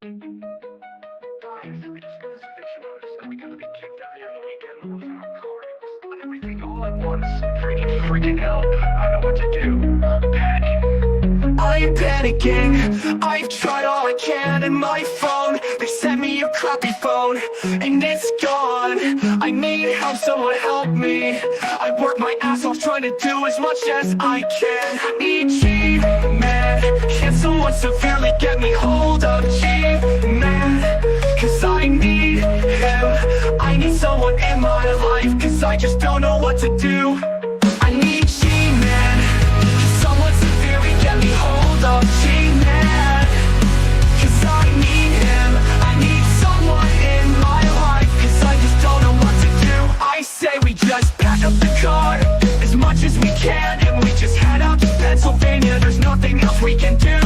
All at once, freaking out. I don't know what to do. Panicking. I am panicking. I've tried all I can, and my phone, they sent me a crappy phone, and it's gone. I need help, someone help me. I work my ass off trying to do as much as I can. I need G, man. Can someone severely get me hold of G, man? Cause I need him. I need someone in my life, cause I just don't know what to do. I need G-Man. Someone severely get me hold of G-Man. Cause I need him. I need someone in my life, cause I just don't know what to do. I say we just pack up the car as much as we can, and we just head out to Pennsylvania. There's nothing else we can do.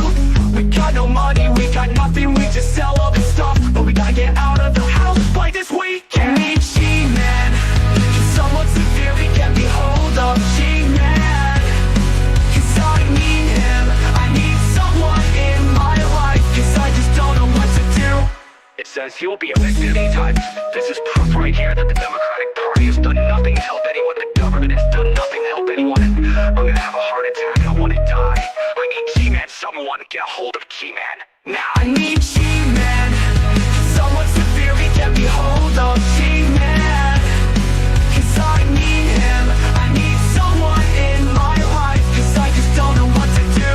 We got no money, we got nothing, we just sell all this stuff. But we gotta get out of the house by this weekend. I need G-Man. Can someone severely get me hold of G-Man? Cause I need him. I need someone in my life, cause I just don't know what to do. It says he will be elected anytime. This is proof right here that the Democratic Party has done nothing to help anyone. The government has done nothing to help anyone. I'm gonna have a heart attack, I wanna die. I need G-Man, someone get a hold of G-Man now. I need G-Man. Someone severely get me hold of G-Man. Cause I need him. I need someone in my life, cause I just don't know what to do.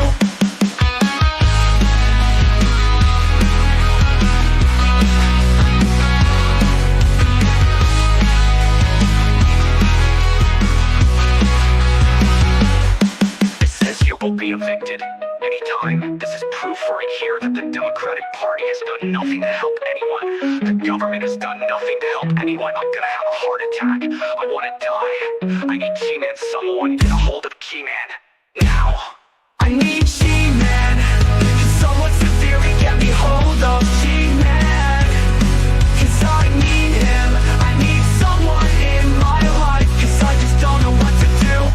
It says you will be evicted anytime. This is proof right here that the Democratic Party has done nothing to help anyone. The government has done nothing to help anyone. I'm gonna have a heart attack. I wanna die. I need G-Man, someone get a hold of G-Man now. I need G-Man. Can someone severely get me hold of G-Man? Cause I need him. I need someone in my life, cause I just don't know what to do.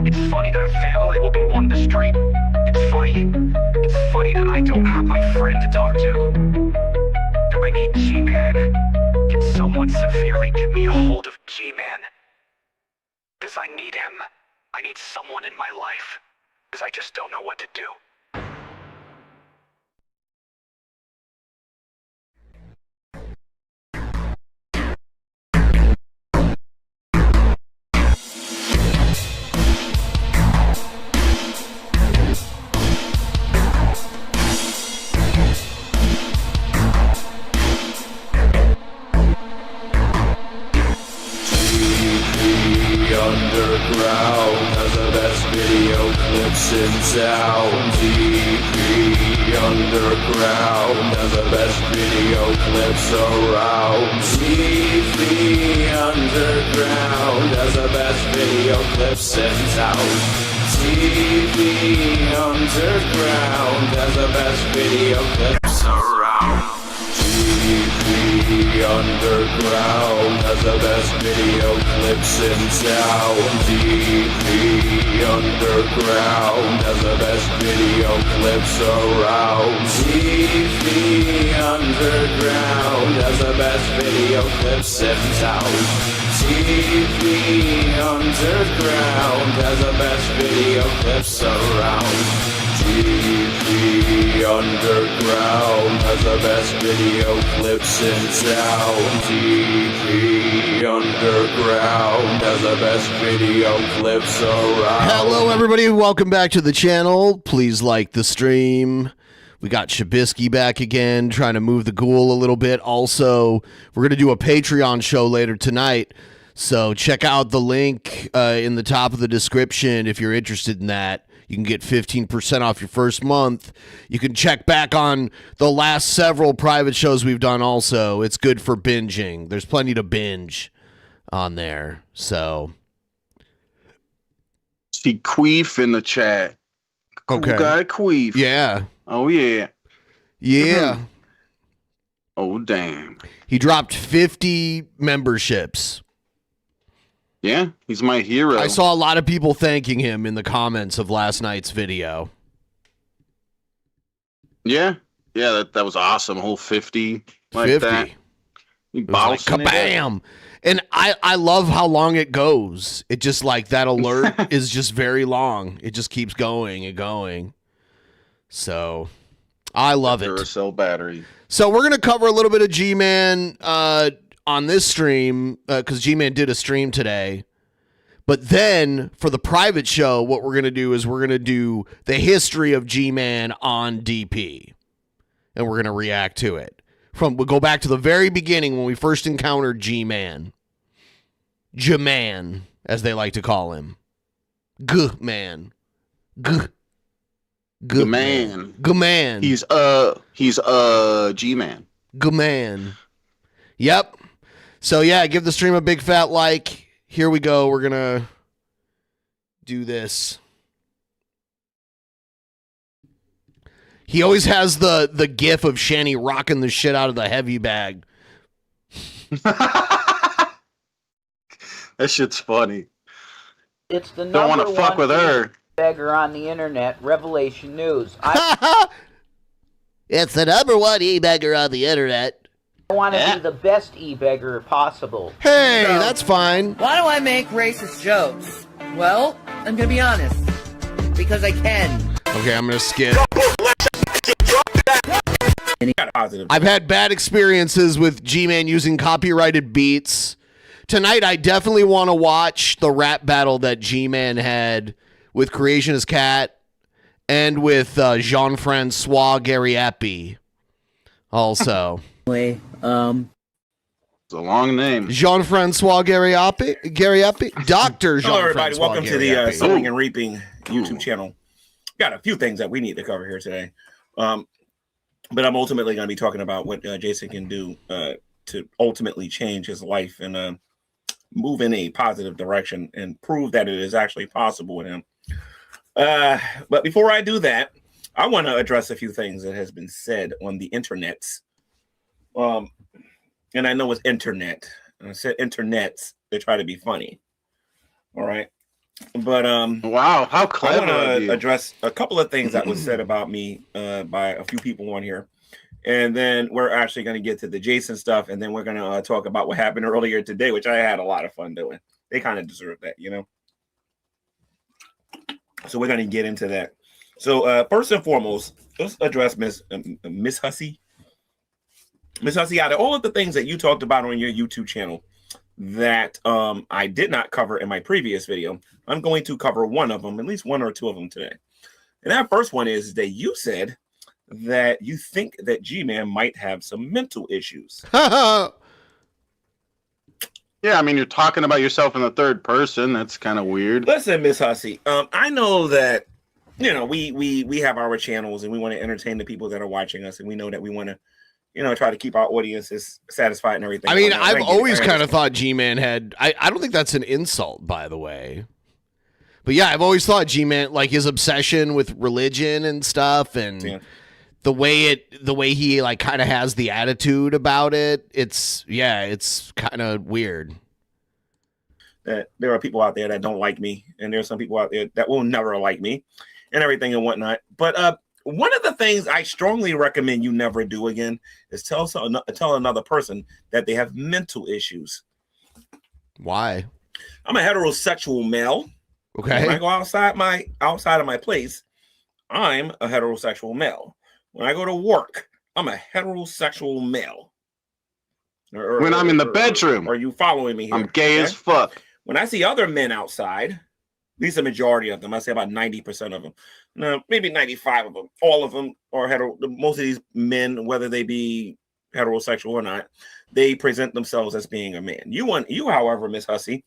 It's funny that a family will be on the street. It's funny that I don't have my friend to talk to. Do I need G-Man? Can someone severely get me a hold of G-Man? Cause I need him. I need someone in my life. Cause I just don't know what to do. Underground has the best video clips in town. DeeP Underground has the best video clips around. DeeP Underground has the best video clips in town. DeeP Underground has the best video clips around. DeeP Underground has the best video clips in town. DeeP Underground has the best video clips around. DeeP Underground has the best video clips in town. DeeP Underground has the best video clips around. DeeP Underground has the best video clips in town. DeeP Underground has the best video clips around. Hello everybody, welcome back to the channel. Please like the stream. We got Shabisky back again, trying to move the ghoul a little bit. Also, we're going to do a Patreon show later tonight. So check out the link in the top of the description if you're interested in that. You can get 15% off your first month. You can check back on the last several private shows we've done also. It's good for binging. There's plenty to binge on there. So see Queef in the chat. Cool okay. guy Queef. Yeah. Oh yeah. Yeah. Oh, damn. He dropped 50 memberships. Yeah, he's my hero. I saw a lot of people thanking him in the comments of last night's video. Yeah, that was awesome. A whole 50 like 50. that. He It was like, kabam! And I love how long it goes. It just like that alert is just very long. It just keeps going and going. So I love it. Duracell battery. So we're gonna cover a little bit of G-Man on this stream because G-Man did a stream today. But then for the private show, what we're gonna do is we're gonna do the history of G-Man on DeeP, and we're gonna react to it. We'll go back to the very beginning when we first encountered G-Man. G-Man, as they like to call him. G-Man. G-Man. G-Man. He's G-Man. G-Man. Yep. So yeah, give the stream a big fat like. Here we go. We're going to do this. He always has the gif of Shanny rocking the shit out of the heavy bag. That shit's funny. It's the Don't want number to fuck one with her. beggar on the internet, Revelation News. It's the number one e-beggar on the internet. I want to be the best e-beggar possible. Hey, that's fine. Why do I make racist jokes? Well, I'm gonna be honest. Because I can. Okay, I'm gonna skip. I've had bad experiences with G-Man using copyrighted beats. Tonight, I definitely want to watch the rap battle that G-Man had with Creationist Cat and with Jean-Francois Gariapi. Also, It's a long name. Jean-Francois Gariapi, Doctor Jean-Francois. Hello, everybody. Welcome to the Gariapi. Sowing and Reaping YouTube channel. Got a few things that we need to cover here today. But I'm ultimately going to be talking about what Jason can do to ultimately change his life and move in a positive direction and prove that it is actually possible with him. But before I do that, I want to address a few things that has been said on the internets. And I know it's internet. And I said internets. They try to be funny. All right. But wow, how clever! I want to address a couple of things that was said about me by a few people on here, and then we're actually going to get to the Jason stuff, and then we're going to talk about what happened earlier today, which I had a lot of fun doing. They kind of deserve that, you know. So we're going to get into that. So first and foremost, let's address Miss Hussey. Miss Hussey, out of all of the things that you talked about on your YouTube channel that I did not cover in my previous video, I'm going to cover one of them, at least one or two of them today. And that first one is that you said that you think that G-Man might have some mental issues. Yeah, I mean, you're talking about yourself in the third person. That's kind of weird. Listen, Miss Hussey, I know that, you know, we have our channels and we want to entertain the people that are watching us, and we know that we want to, you know, try to keep our audiences satisfied and everything. I mean, I've always kind of thought G-Man had... I don't think that's an insult, by the way. But yeah, I've always thought G-Man, like his obsession with religion and stuff, and the way he like kind of has the attitude about it, it's kind of weird. That there are people out there that don't like me, and there are some people out there that will never like me and everything and whatnot. But one of the things I strongly recommend you never do again is tell another person that they have mental issues. Why? I'm a heterosexual male. Okay. When I go outside of my place, I'm a heterosexual male. When I go to work, I'm a heterosexual male. When I'm in the bedroom, are you following me here? I'm gay as fuck. When I see other men outside, at least a majority of them, I say about 90% of them, no, maybe 95 of them, all of them are hetero. Most of these men, whether they be heterosexual or not, they present themselves as being a man. You, however, Miss Hussey,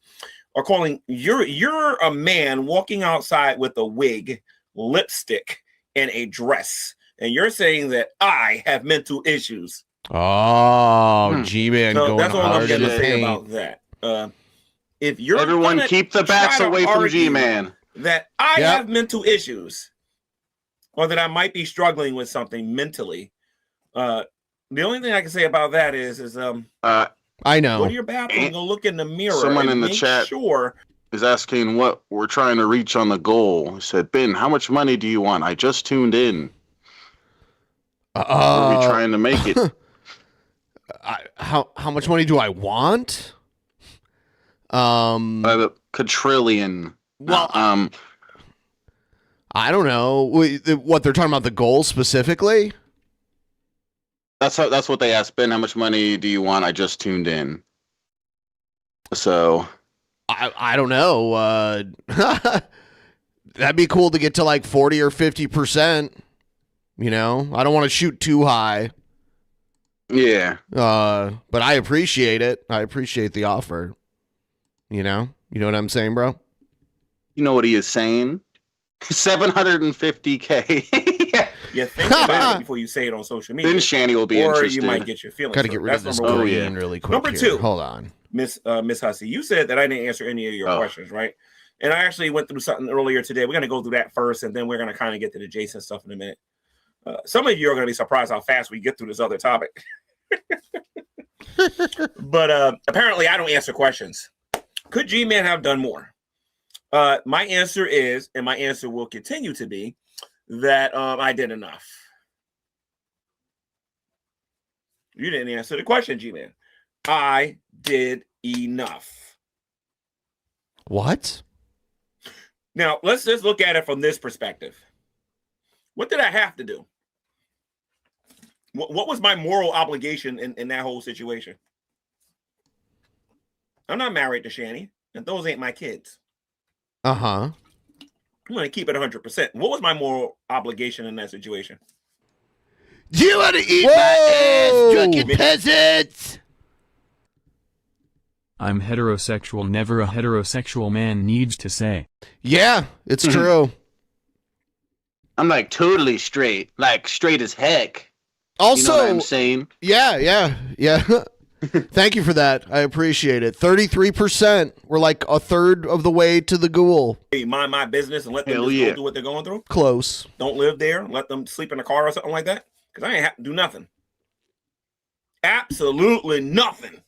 are calling you're a man walking outside with a wig, lipstick, and a dress, and you're saying that I have mental issues. Oh, G-Man so going that's all hard I'm going in to the say paint. about that. If you're Everyone keep the bats away from G-Man. That I have mental issues, or that I might be struggling with something mentally, The only thing I can say about that is I know. go to your bathroom, go look in the mirror. Someone and in the make chat sure is asking what we're trying to reach on the goal. He said, Ben, how much money do you want? I just tuned in. What are we trying to make it? How much money do I want? A quadrillion. Well, I don't know. What they're talking about, the goal specifically? That's what they asked Ben. How much money do you want? I just tuned in. So I don't know. That'd be cool to get to like 40 or 50%. You know, I don't want to shoot too high. yeah. But I appreciate it. I appreciate the offer. You know what I'm saying, bro? You know what he is saying? 750K. Yeah. you think about it before you say it on social media. Then Shanny will be or interested. you might get your feelings. Got to get rid of this number one. green really quick. Number here. two. Hold on. Miss Hussey, you said that I didn't answer any of your questions, right? And I actually went through something earlier today. We're going to go through that first, and then we're going to kind of get to the Jason stuff in a minute. Some of you are going to be surprised how fast we get through this other topic. But apparently I don't answer questions. Could G-Man have done more? My answer is, and my answer will continue to be, that I did enough. You didn't answer the question, G-Man. I did enough. What? Now, let's just look at it from this perspective. What did I have to do? What was my moral obligation in that whole situation? I'm not married to Shanny, and those ain't my kids. Uh-huh. I'm going to keep it 100%. What was my moral obligation in that situation? You want to eat my ass, drunken peasants? I'm heterosexual, never a heterosexual man needs to say. Yeah, it's true. I'm like totally straight, like straight as heck. Also, you know what I'm saying? Yeah. Thank you for that. I appreciate it. 33%. We're like a third of the way to the ghoul. Hey, mind my business and let them just go through what they're going through. Close. Don't live there. Let them sleep in a car or something like that. Because I ain't have to do nothing. Absolutely nothing.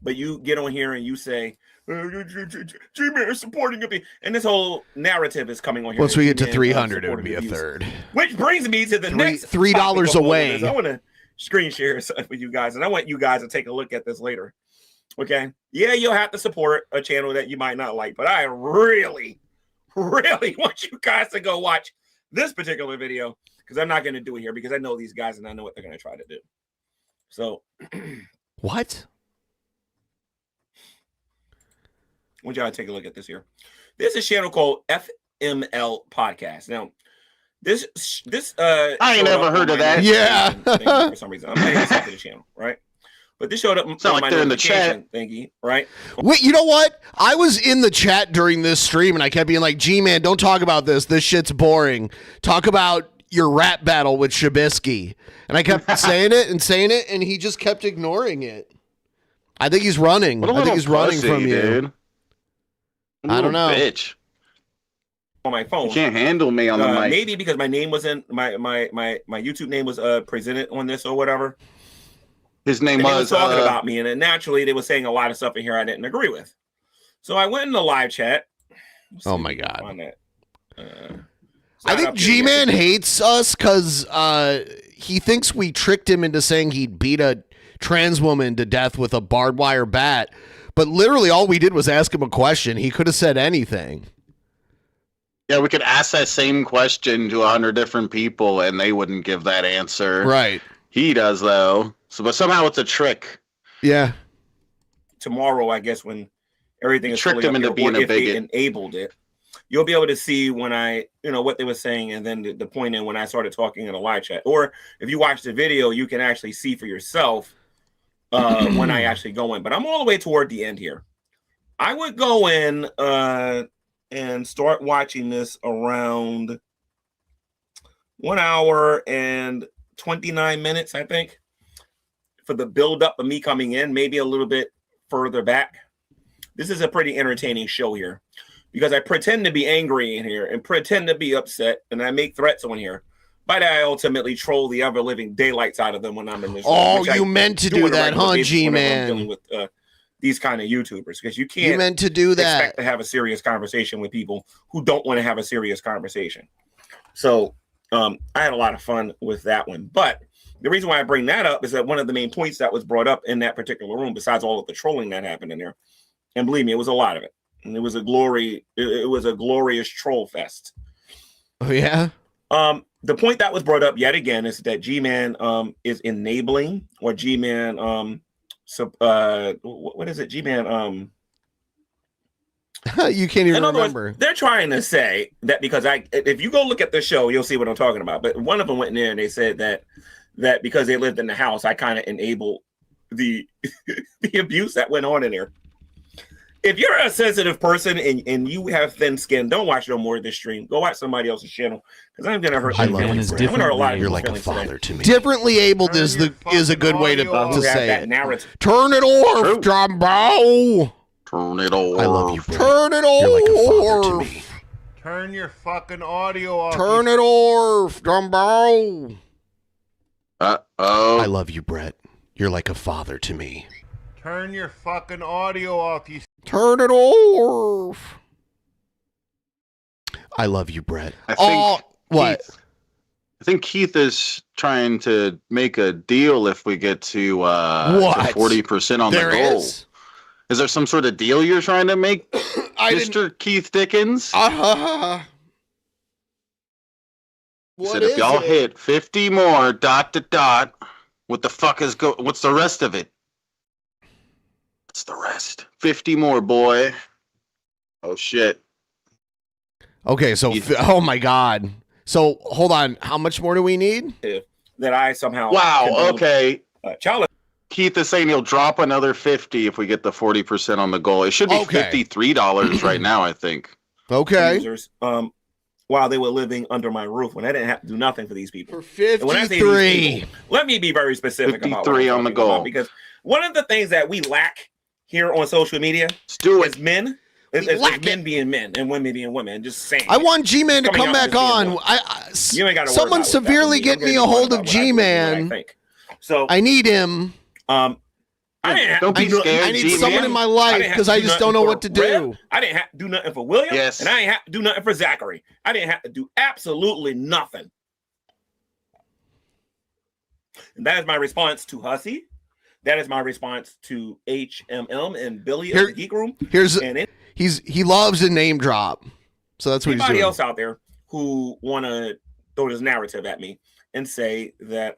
But you get on here and you say, G-Man is supporting me. And this whole narrative is coming on here. Once we get to 300, it would be a third. Which brings me to the next $3 away. I want to screen share something with you guys. And I want you guys to take a look at this later. Okay? Yeah, you'll have to support a channel that you might not like. But I really want you guys to go watch this particular video. Because I'm not going to do it here. Because I know these guys and I know what they're going to try to do. So. What? I want y'all to take a look at this here. There's a channel called FML Podcast. Now, this I ain't never heard of that. Yeah. For some reason, I'm not even to the channel, right? But this showed up Sound like they're in the chat. Thingy, right? Wait, you know what? I was in the chat during this stream, and I kept being like, G-Man, don't talk about this. This shit's boring. Talk about your rap battle with Shabisky. And I kept saying it, and he just kept ignoring it. I think he's running. I think he's running from you. Dude. I don't know. Bitch. On my phone. You can't handle me on the mic. Maybe because my name was in my YouTube name was presented on this or whatever. His name was talking about me, and then naturally they were saying a lot of stuff in here I didn't agree with. So I went in the live chat. Oh my God. I think G-Man hates us because he thinks we tricked him into saying he'd beat a trans woman to death with a barbed wire bat. But literally all we did was ask him a question. He could have said anything. Yeah, we could ask that same question to 100 different people and they wouldn't give that answer. Right. He does, though. So, but somehow it's a trick. Yeah. Tomorrow, I guess, when everything is tricked him into being a bigot. Enabled it, you'll be able to see when what they were saying, and then the point in when I started talking in a live chat. Or if you watch the video, you can actually see for yourself when I actually go in. But I'm all the way toward the end here. I would go in and start watching this around 1 hour and 29 minutes, I think, for the build up of me coming in, maybe a little bit further back. This is a pretty entertaining show here because I pretend to be angry in here and pretend to be upset, and I make threats on here. By that, I ultimately troll the ever living daylights out of them when I'm in this. Oh, you meant to do that, huh, G-Man? Dealing with these kind of YouTubers, because you can't. You meant to do that. Expect to have a serious conversation with people who don't want to have a serious conversation. So I had a lot of fun with that one. But the reason why I bring that up is that one of the main points that was brought up in that particular room, besides all of the trolling that happened in there, and believe me, it was a lot of it. And it was a glorious troll fest. Oh yeah. The point that was brought up yet again is that G-Man is enabling, or G-Man what is it? G-Man you can't even in other remember. Words, they're trying to say that because if you go look at the show, you'll see what I'm talking about. But one of them went in there and they said that because they lived in the house, I kind of enabled the the abuse that went on in there. If you're a sensitive person and you have thin skin, don't watch no more of this stream. Go watch somebody else's channel, because I'm gonna hurt. You're like a father to me. Differently abled is a good way to say it. Narrative. Turn it off, Jumbo. Turn it off. I love you. Turn it off. You're like a father to me. Turn your fucking audio off. Turn it off, Jumbo. Uh-oh. I love you, Brett. You're like a father to me. Turn your fucking audio off, you. Turn it off. I love you, Brett. I think what? I think Keith is trying to make a deal if we get to 40% on the goal. Is there some sort of deal you're trying to make, Mr. Keith Dickens? What said if y'all hit 50 more ... what the fuck is what's the rest of it? What's the rest? 50 more, boy. Oh shit. Okay, so oh my god. So hold on, how much more do we need? That I somehow. Wow. Okay. Challenge. Keith is saying he'll drop another 50 if we get the 40% on the goal. It should be $53 right now, I think. Okay. Users, while they were living under my roof, when I didn't have to do nothing for these people. For 53. When I say these people, let me be very specific. 53 on the goal. Because one of the things that we lack here on social media is men. It's men being men and women being women. Just saying. I want G-Man to come back on. You ain't got to. Someone severely get me a hold of G-Man. I think so. I need him. Don't be scared. I need someone in my life because I just don't know what to do. I didn't have to do nothing for William. Yes. And I didn't have to do nothing for Zachary. I didn't have to do absolutely nothing. And that is my response to Hussey. That is my response to HMM and Billy of the Geek Room. He loves a name drop. So that's what he's doing. Anybody else out there who want to throw this narrative at me and say that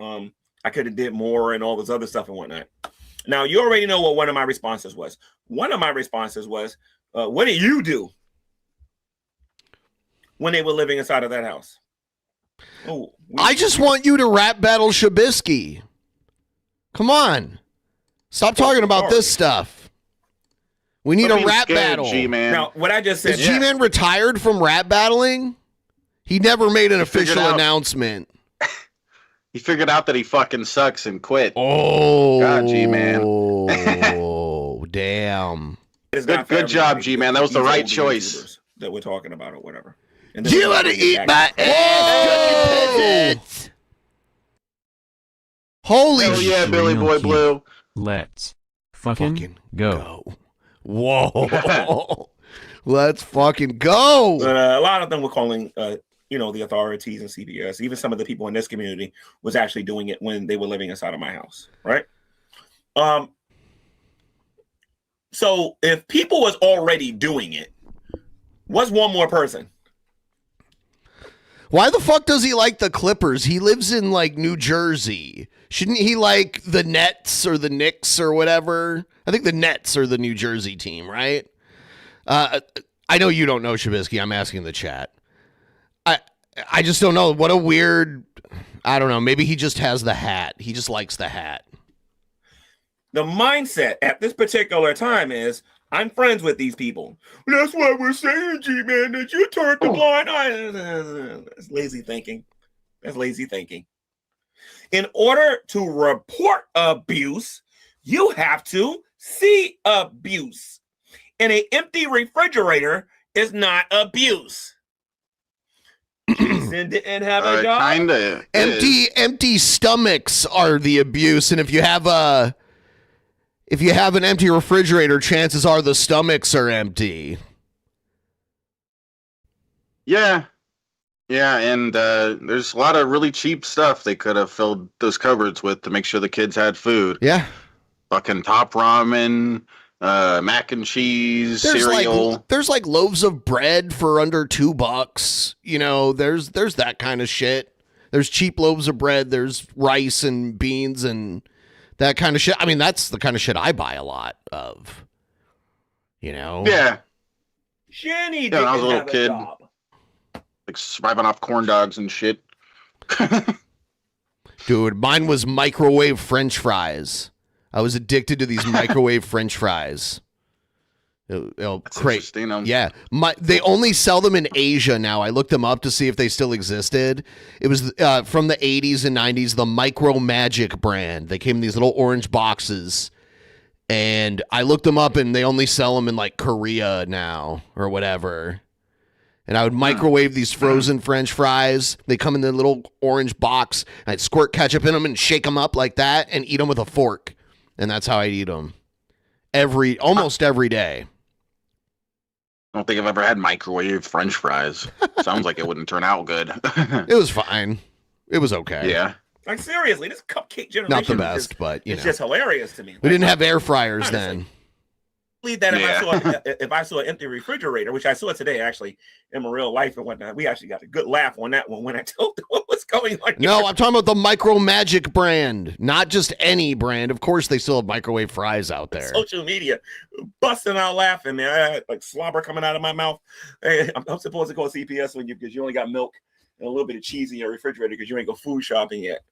I could have did more and all this other stuff and whatnot. Now, you already know what one of my responses was. One of my responses was, what did you do when they were living inside of that house? Oh, I just want you to rap battle Shabisky. Come on. Stop talking about this stuff. We need a rap battle. G-Man. Now, what I just said. Is G-Man retired from rap battling? He never made an official announcement. He figured out that he fucking sucks and quit. Oh, God, G-Man. Oh, damn. Good job, G-Man. That was the right choice. That we're talking about or whatever. You want to eat my ass? Holy shit. Yeah, Billy Boy Blue. Let's fucking go. Whoa. Let's fucking go. But a lot of them were calling, the authorities and CPS. Even some of the people in this community was actually doing it when they were living inside of my house, right? So if people was already doing it, what's one more person? Why the fuck does he like the Clippers? He lives in like New Jersey. Shouldn't he like the Nets or the Knicks or whatever? I think the Nets are the New Jersey team, right? I know you don't know, Shabisky. I'm asking the chat. I just don't know. What a weird, I don't know. Maybe he just has the hat. He just likes the hat. The mindset at this particular time is, I'm friends with these people. That's why we're saying, G-Man, that you turned the blind eye. That's lazy thinking. That's lazy thinking. In order to report abuse, you have to see abuse. And an empty refrigerator is not abuse. Jason didn't have a job. Kinda. Empty stomachs are the abuse, and if you have an empty refrigerator, chances are the stomachs are empty. Yeah. Yeah, and there's a lot of really cheap stuff they could have filled those cupboards with to make sure the kids had food. Yeah. Fucking Top Ramen, mac and cheese, cereal. There's like loaves of bread for under $2. You know, there's that kind of shit. There's cheap loaves of bread. There's rice and beans and that kind of shit. I mean, that's the kind of shit I buy a lot of. You know? Yeah. Shanny Yeah, when I was a little have kid. job. Like surviving off corn dogs and shit. Dude, mine was microwave French fries. I was addicted to these microwave French fries. Interesting. Yeah, they only sell them in Asia now. I looked them up to see if they still existed. It was from the 80s and 90s, the Micro Magic brand. They came in these little orange boxes, and I looked them up, and they only sell them in like Korea now or whatever. And I would microwave these frozen French fries. They come in the little orange box. I'd squirt ketchup in them and shake them up like that and eat them with a fork. And that's how I'd eat them almost every day. I don't think I've ever had microwave French fries. Sounds like it wouldn't turn out good. It was fine. It was okay. Yeah. Like seriously, this cupcake generation. Not the best, but it's just hilarious to me. We didn't have air fryers then. Believe that if I saw an empty refrigerator, which I saw today actually in my real life and whatnot, we actually got a good laugh on that one when I told them what was going on. No, I'm talking about the Micro Magic brand, not just any brand. Of course, they still have microwave fries out there. Social media, busting out laughing, man. I had like slobber coming out of my mouth. Hey, I'm supposed to call CPS because you only got milk and a little bit of cheese in your refrigerator because you ain't go food shopping yet.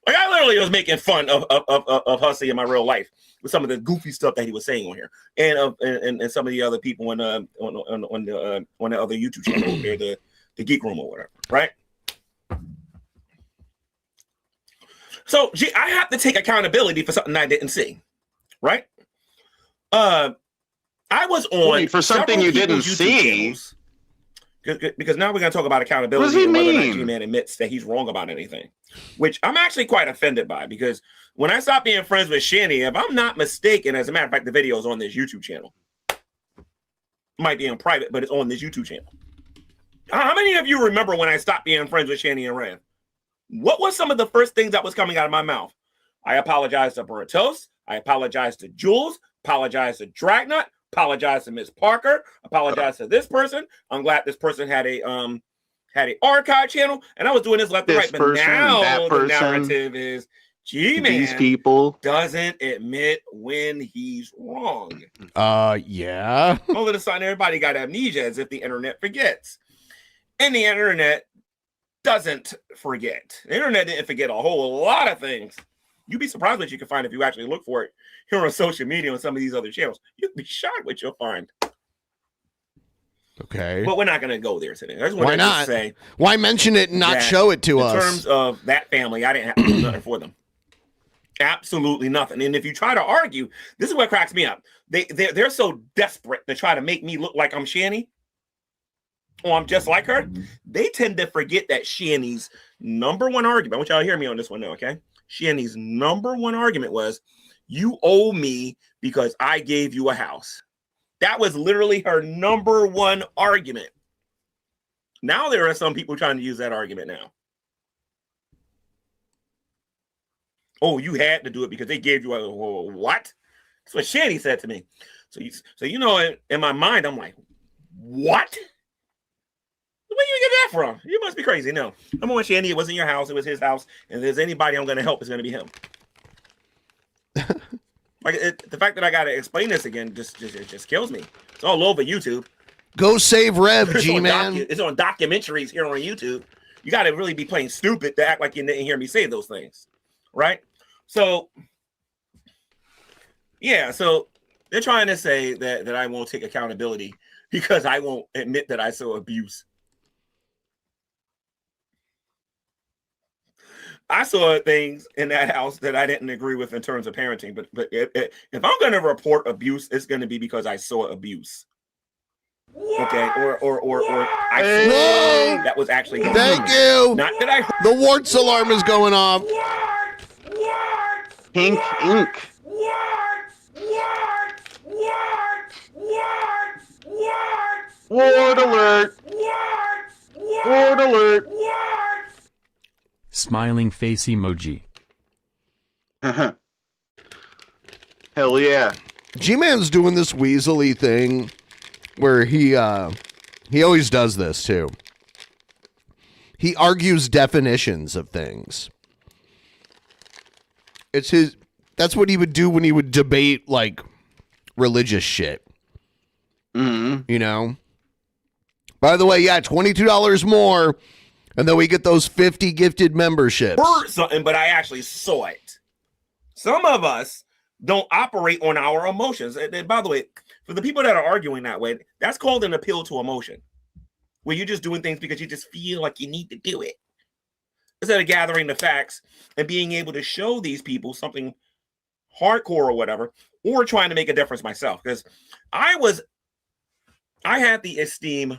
Like I literally was making fun of Hussey in my real life with some of the goofy stuff that he was saying on here, and some of the other people on the other YouTube channel here, the Geek Room or whatever, right? So I have to take accountability for something I didn't see, right? I was on for something you didn't see. Because now we're going to talk about accountability and whether or not G-Man admits that he's wrong about anything, which I'm actually quite offended by, because when I stopped being friends with Shanny, if I'm not mistaken, as a matter of fact, the video is on this YouTube channel. It might be in private, but it's on this YouTube channel. How many of you remember when I stopped being friends with Shanny and Ran? What was some of the first things that was coming out of my mouth? I apologized to Burritos. I apologized to Jules. Apologized to Dragnut. Apologize to Miss Parker. Apologize to this person. I'm glad this person had a archive channel, and I was doing this left and right. But now the narrative is, G-Man, these people doesn't admit when he's wrong. Yeah. All of a sudden, everybody got amnesia as if the internet forgets, and the internet doesn't forget. The internet didn't forget a whole lot of things. You'd be surprised what you can find if you actually look for it here on social media and some of these other channels. You'd be shocked what you'll find. Okay. But we're not going to go there today. I just Why not? To say why mention it and not show it to us? In terms of that family, I didn't have to do nothing for them. Absolutely nothing. And if you try to argue, this is what cracks me up. They're so desperate to try to make me look like I'm Shanny, or I'm just like her. They tend to forget that Shanny's number one argument, I want y'all to hear me on this one now, okay? Shanny's number one argument was, you owe me because I gave you a house. That was literally her number one argument. Now there are some people trying to use that argument now. Oh, you had to do it because they gave you a what? That's what Shanny said to me. So you know, in my mind, I'm like, what? Where you get that from? You must be crazy. No, I'm on Shanny. It wasn't your house. It was his house. And if there's anybody I'm going to help, it's going to be him. The fact that I got to explain this again just kills me. It's all over YouTube. Go save Rev, G-Man. It's on documentaries here on YouTube. You got to really be playing stupid to act like you didn't hear me say those things, right? So, yeah. So they're trying to say that I won't take accountability because I won't admit that I saw abuse. I saw things in that house that I didn't agree with in terms of parenting, but if I'm going to report abuse, it's going to be because I saw abuse. Okay, or I swear that was actually going Thank on. you. Not that I heard. The warts alarm is going off. Pink ink. Ward alert! Ward alert! Smiling face emoji. Hell yeah. G-Man's doing this weaselly thing where he always does this too. He argues definitions of things. That's what he would do when he would debate like religious shit. Mm-hmm. You know? By the way, yeah, $22 more, and then we get those 50 gifted memberships. Heard something, but I actually saw it. Some of us don't operate on our emotions. And by the way, for the people that are arguing that way, that's called an appeal to emotion, where you're just doing things because you just feel like you need to do it, instead of gathering the facts and being able to show these people something hardcore or whatever, or trying to make a difference myself. Because I had the esteem.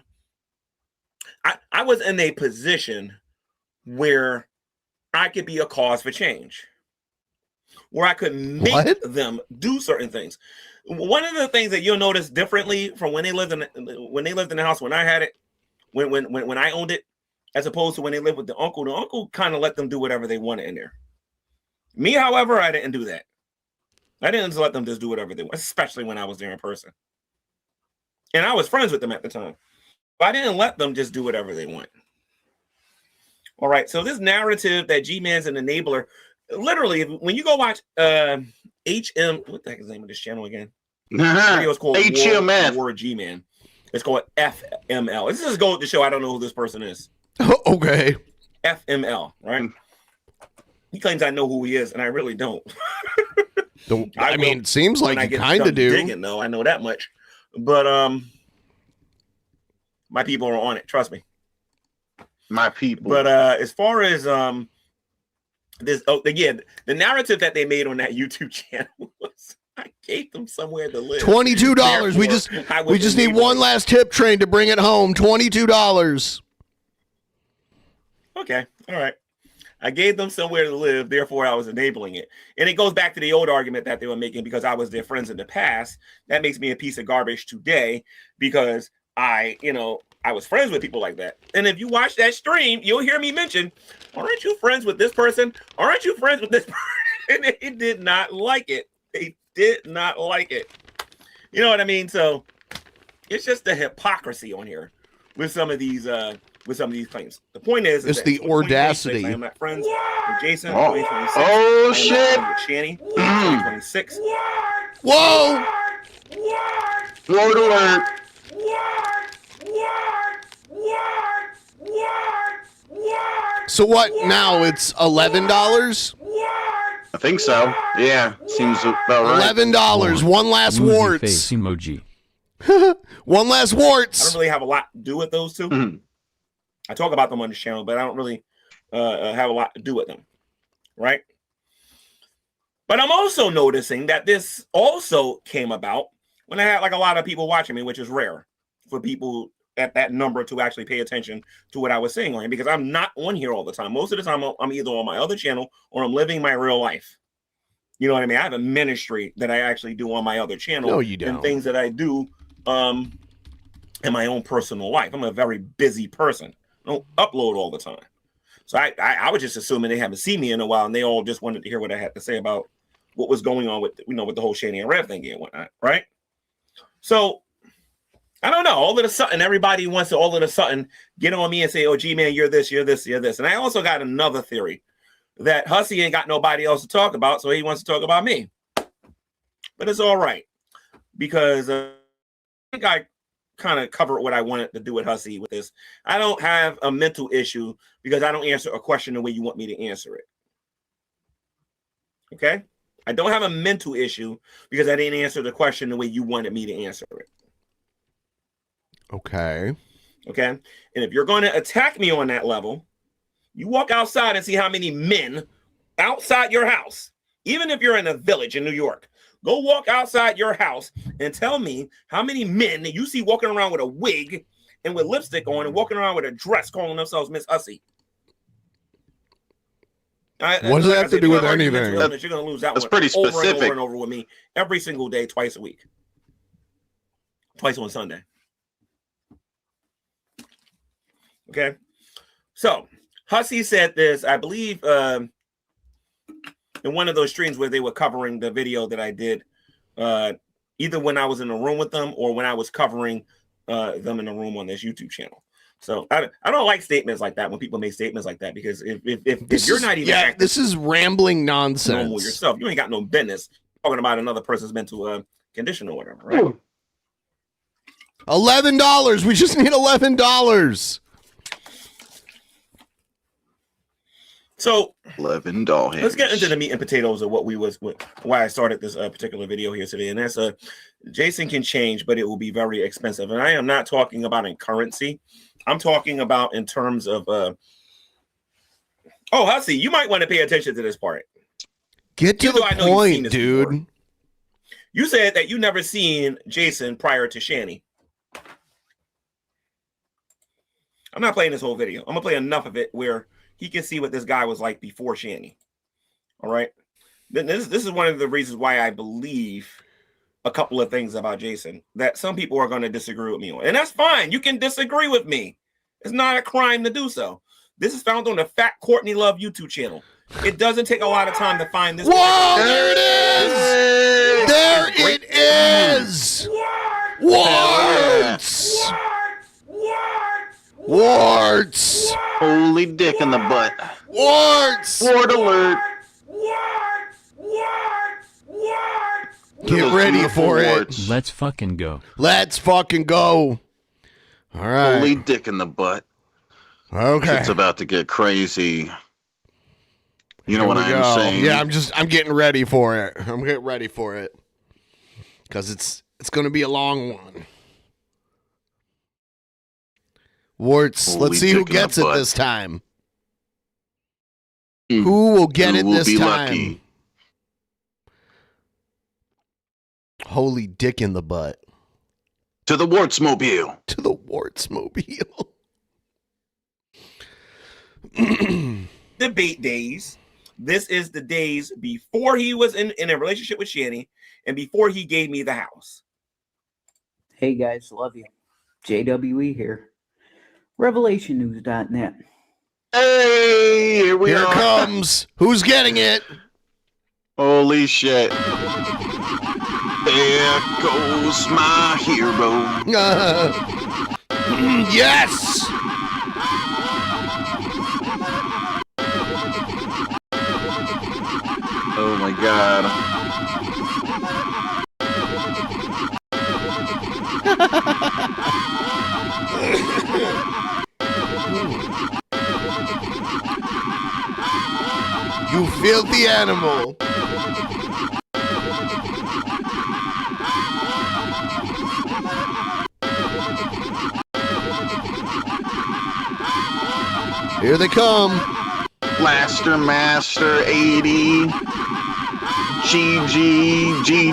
I was in a position where I could be a cause for change, where I could make them do certain things. One of the things that you'll notice differently from when they lived in the house when I had it, when I owned it, as opposed to when they lived with the uncle kind of let them do whatever they wanted in there. Me, however, I didn't do that. I didn't let them just do whatever they want, especially when I was there in person. And I was friends with them at the time. But I didn't let them just do whatever they want. All right. So this narrative that G-Man's an enabler, literally, when you go watch HM, what the heck is the name of this channel again? Video is called HMF. War G-Man. It's called FML. This is go to show I don't know who this person is. Okay. FML, right? He claims I know who he is, and I really don't. I mean, it seems like you kind of do. Digging, though, I know that much. But my people are on it. Trust me. My people. But as far as this, again, the narrative that they made on that YouTube channel was, I gave them somewhere to live. $22. We just need one last tip train to bring it home. $22. Okay. All right. I gave them somewhere to live, therefore I was enabling it. And it goes back to the old argument that they were making because I was their friends in the past. That makes me a piece of garbage today because I was friends with people like that. And if you watch that stream, you'll hear me mention, aren't you friends with this person? Aren't you friends with this person? And they did not like it. They did not like it. You know what I mean? So it's just the hypocrisy on here with some of these claims. The point is it's the audacity. I am not friends with Jason. 2026. Oh shit! With Shanny. 2026. Whoa! Lord alert! So what now? It's $11? I think so. Yeah, seems about right. $11. One last warts. Face emoji. One last I warts. don't really have a lot to do with those two. Mm-hmm. I talk about them on this channel, but I don't really have a lot to do with them, right? But I'm also noticing that this also came about when I had like a lot of people watching me, which is rare for people at that number to actually pay attention to what I was saying on here, because I'm not on here all the time. Most of the time, I'm either on my other channel or I'm living my real life. You know what I mean? I have a ministry that I actually do on my other channel. No, you don't. And things that I do in my own personal life. I'm a very busy person. I don't upload all the time. So I was just assuming they haven't seen me in a while and they all just wanted to hear what I had to say about what was going on with, with the whole Shani and Rev thing and whatnot, right? So I don't know. All of a sudden, everybody wants to all of a sudden get on me and say, oh, G-Man, you're this, you're this, you're this. And I also got another theory that Hussey ain't got nobody else to talk about, so he wants to talk about me. But it's all right because I think I kind of covered what I wanted to do with Hussey with this. I don't have a mental issue because I don't answer a question the way you want me to answer it. Okay? I don't have a mental issue because I didn't answer the question the way you wanted me to answer it. Okay. Okay. And if you're going to attack me on that level, you walk outside and see how many men outside your house, even if you're in a village in New York, Go walk outside your house and tell me how many men you see walking around with a wig and with lipstick on and walking around with a dress calling themselves Miss Hussy. What does that have to do with anything? You're going to lose that That's one pretty over specific. and over and over with me every single day, twice a week. Twice on Sunday. Okay. So, Hussy said this, I believe, in one of those streams where they were covering the video that I did, either when I was in the room with them or when I was covering them in the room on this YouTube channel. So I don't like statements like that when people make statements like that, because if you're not even acting this is rambling nonsense. normal yourself, you ain't got no business talking about another person's mental condition or whatever, right? $11. We just need $11. So $11. let's get into the meat and potatoes of why I started this particular video here today, and that's Jason can change, but it will be very expensive. And I am not talking about in currency. I'm talking about in terms of Hussy, you might want to pay attention to this part. Get to the point, dude. Before. You said that you never seen Jason prior to Shanny. I'm not playing this whole video. I'm gonna play enough of it where he can see what this guy was like before Shanny. All right. Then this is one of the reasons why I believe a couple of things about Jason that some people are going to disagree with me on. And that's fine. You can disagree with me. It's not a crime to do so. This is found on the Fat Courtney Love YouTube channel. It doesn't take a lot of time to find this. Whoa, there it is. There it is. Warts. Warts. Holy dick in the butt. Warts. Wart alert. Get ready for it. Let's fucking go. Let's fucking go. All right. Holy dick in the butt. Okay. It's about to get crazy. You know what I'm saying? Yeah, I'm getting ready for it. I'm getting ready for it. Because it's going to be a long one. Warts, Holy let's see who dick in the gets it butt. this time. Who will get it this time? Lucky? Holy dick in the butt. To the Wartsmobile. To the Wartsmobile. Debate days. This is the days before he was in a relationship with Shanny and before he gave me the house. Hey guys, love you. JWE here. RevelationNews.net. Hey, here we Here are. it comes. Who's getting it? Holy shit. There goes my hero. Yes. Oh my god. You filthy animal. Here they come. Blaster Master 80. GG.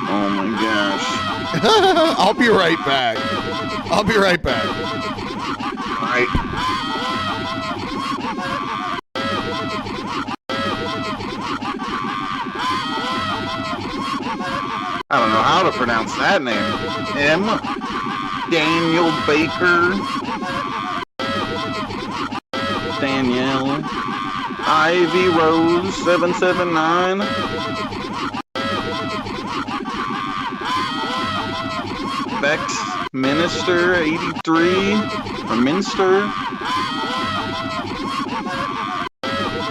Oh my gosh. I'll be right back. All right. I don't know how to pronounce that name. M. Daniel Baker. Danielle. Ivy Rose 779. Bex Minister 83. Or Minster.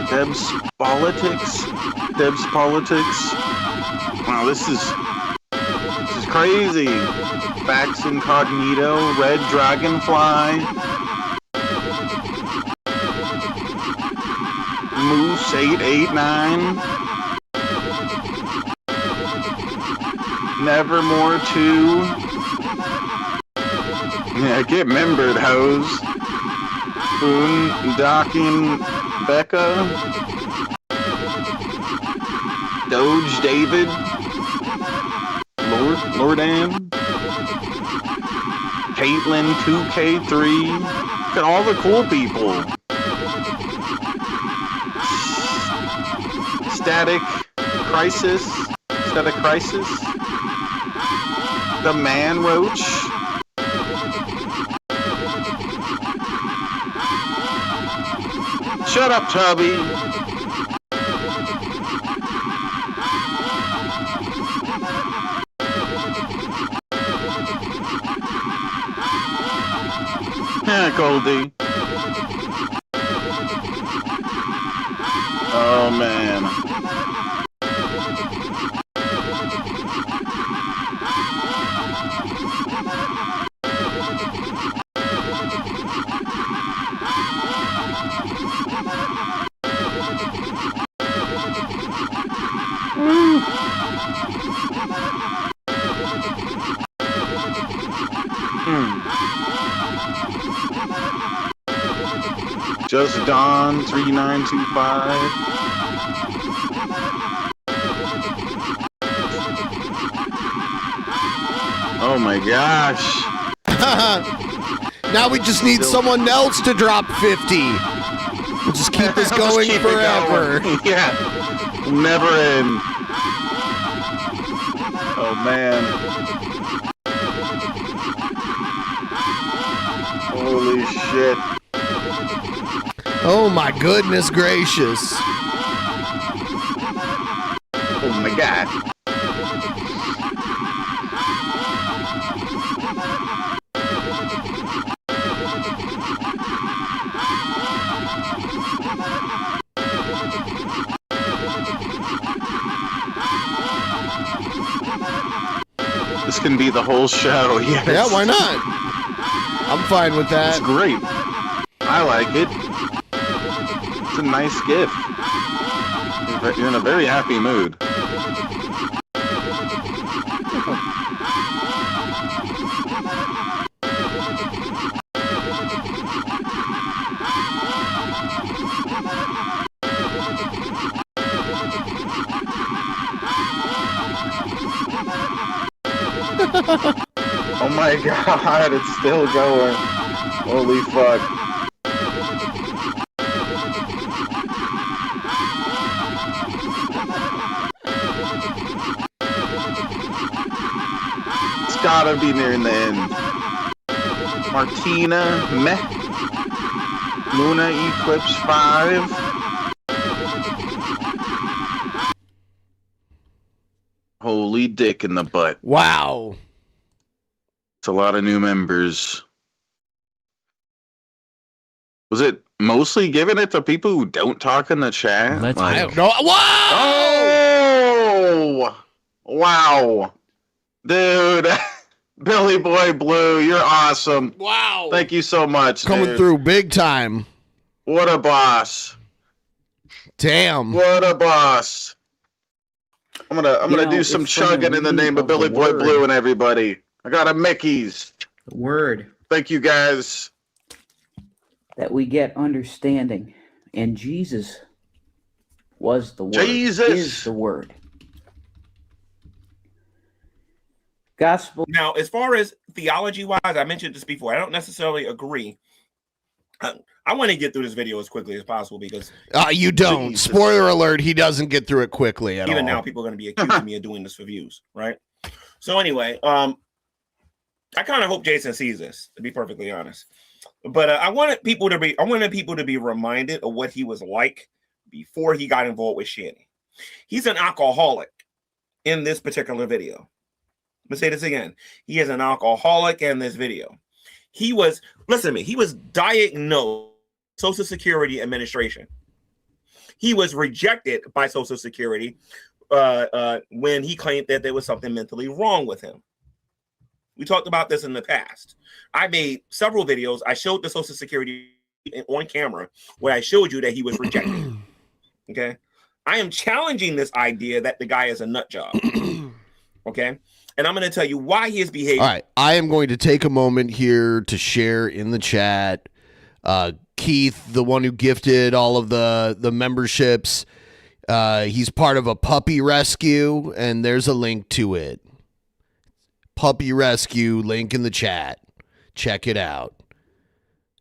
Deb's Politics. Wow, this is crazy. Fax Incognito, Red Dragonfly, Moose 889, Nevermore 2. Yeah, get membered, hoes. Boondocking Becca. Doge David, Lord Ann, Caitlin 2K3. Look at all the cool people. Static Crisis. The Man Roach. Shut up, Tubby. Yeah, Goldie. Oh, man. Just Don 3925. Oh my gosh. Now we just need someone else to drop 50. We'll just keep this going forever. Yeah. Never end. Oh man. Holy shit. Oh my goodness gracious. Oh my god. This can be the whole show, yes. Yeah, why not? I'm fine with that. It's great. I like it. It's a nice gift. You're in a very happy mood. Oh my god, it's still going. Holy fuck. It's gotta be nearing the end. Martina, meh. Luna Eclipse 5. Holy dick in the butt. Wow. It's a lot of new members. Was it mostly giving it to people who don't talk in the chat? Let's I don't know. Wow! Oh! Wow. Dude. Billy Boy Blue, you're awesome. Wow. Thank you so much, Coming dude. through big time. What a boss. Damn. What a boss. I'm gonna do some it's from the chugging in the name of meaning Billy of the Boy word. Blue and everybody. I got a Mickey's. The word Thank you guys. that we get understanding. And Jesus was the word. Jesus is the word. Gospel. Now, as far as theology-wise, I mentioned this before. I don't necessarily agree. I want to get through this video as quickly as possible because You don't. Jesus. Spoiler alert, he doesn't get through it quickly at even all. now people are going to be accusing me of doing this for views, right? So anyway, I kind of hope Jason sees this, to be perfectly honest. But I wanted people to be reminded of what he was like before he got involved with Shanny. He's an alcoholic in this particular video. Let's say this again. He is an alcoholic in this video. He was, listen to me, he was diagnosed Social Security Administration. He was rejected by Social Security when he claimed that there was something mentally wrong with him. We talked about this in the past. I made several videos. I showed the Social Security on camera where I showed you that he was rejected. Okay. I am challenging this idea that the guy is a nut job. Okay. And I'm going to tell you why he is behaving. All right. I am going to take a moment here to share in the chat. Keith, the one who gifted all of the memberships, He's part of a puppy rescue, and there's a link to it. Puppy rescue, link in the chat. Check it out.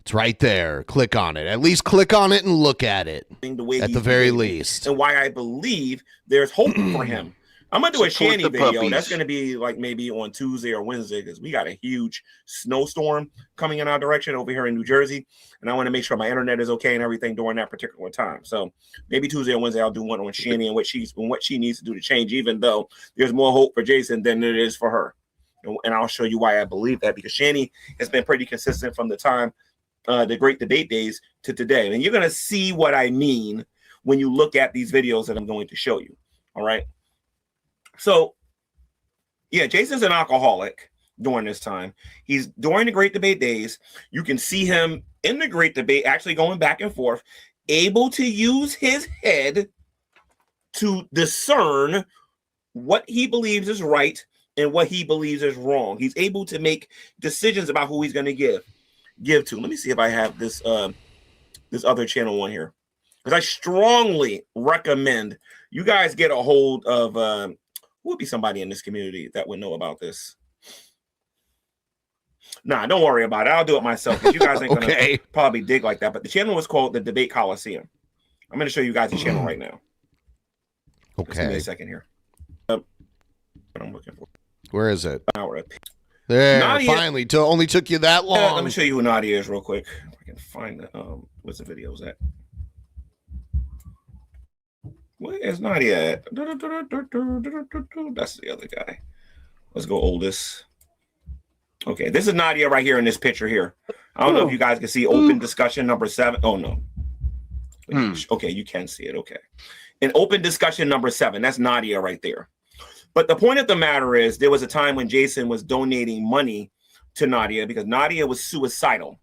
It's right there. Click on it. At least click on it and look at it. At the very least. And why I believe there's hope for him. I'm going to do a Shanny video. Puppies. That's going to be like maybe on Tuesday or Wednesday because we got a huge snowstorm coming in our direction over here in New Jersey. And I want to make sure my internet is okay and everything during that particular time. So maybe Tuesday or Wednesday, I'll do one on Shanny and what she needs to do to change, even though there's more hope for Jason than there is for her. And I'll show you why I believe that, because Shanny has been pretty consistent from the time the Great Debate days to today. And you're going to see what I mean when you look at these videos that I'm going to show you. All right. So, yeah, Jason's an alcoholic during this time. He's during the Great Debate days. You can see him in the Great Debate actually going back and forth, able to use his head to discern what he believes is right and what he believes is wrong. He's able to make decisions about who he's going to give to. Let me see if I have this this other channel on here, because I strongly recommend you guys get a hold of who would be somebody in this community that would know about this. Nah, don't worry about it. I'll do it myself, because you guys ain't gonna probably dig like that. But the channel is called the Debate Coliseum. I'm gonna show you guys the channel right now. Okay. Just give me a second here. What I'm looking for. Where is it? There, Nadia, finally. Only took you that long. Let me show you who Nadia is real quick. If I can find the what's the videos at? Where is Nadia at? That's the other guy. Let's go oldest. Okay, this is Nadia right here in this picture here. I don't know if you guys can see open discussion number 7. Oh, no. Okay, you can see it. Okay. In open discussion number 7, that's Nadia right there. But the point of the matter is, there was a time when Jason was donating money to Nadia because Nadia was suicidal.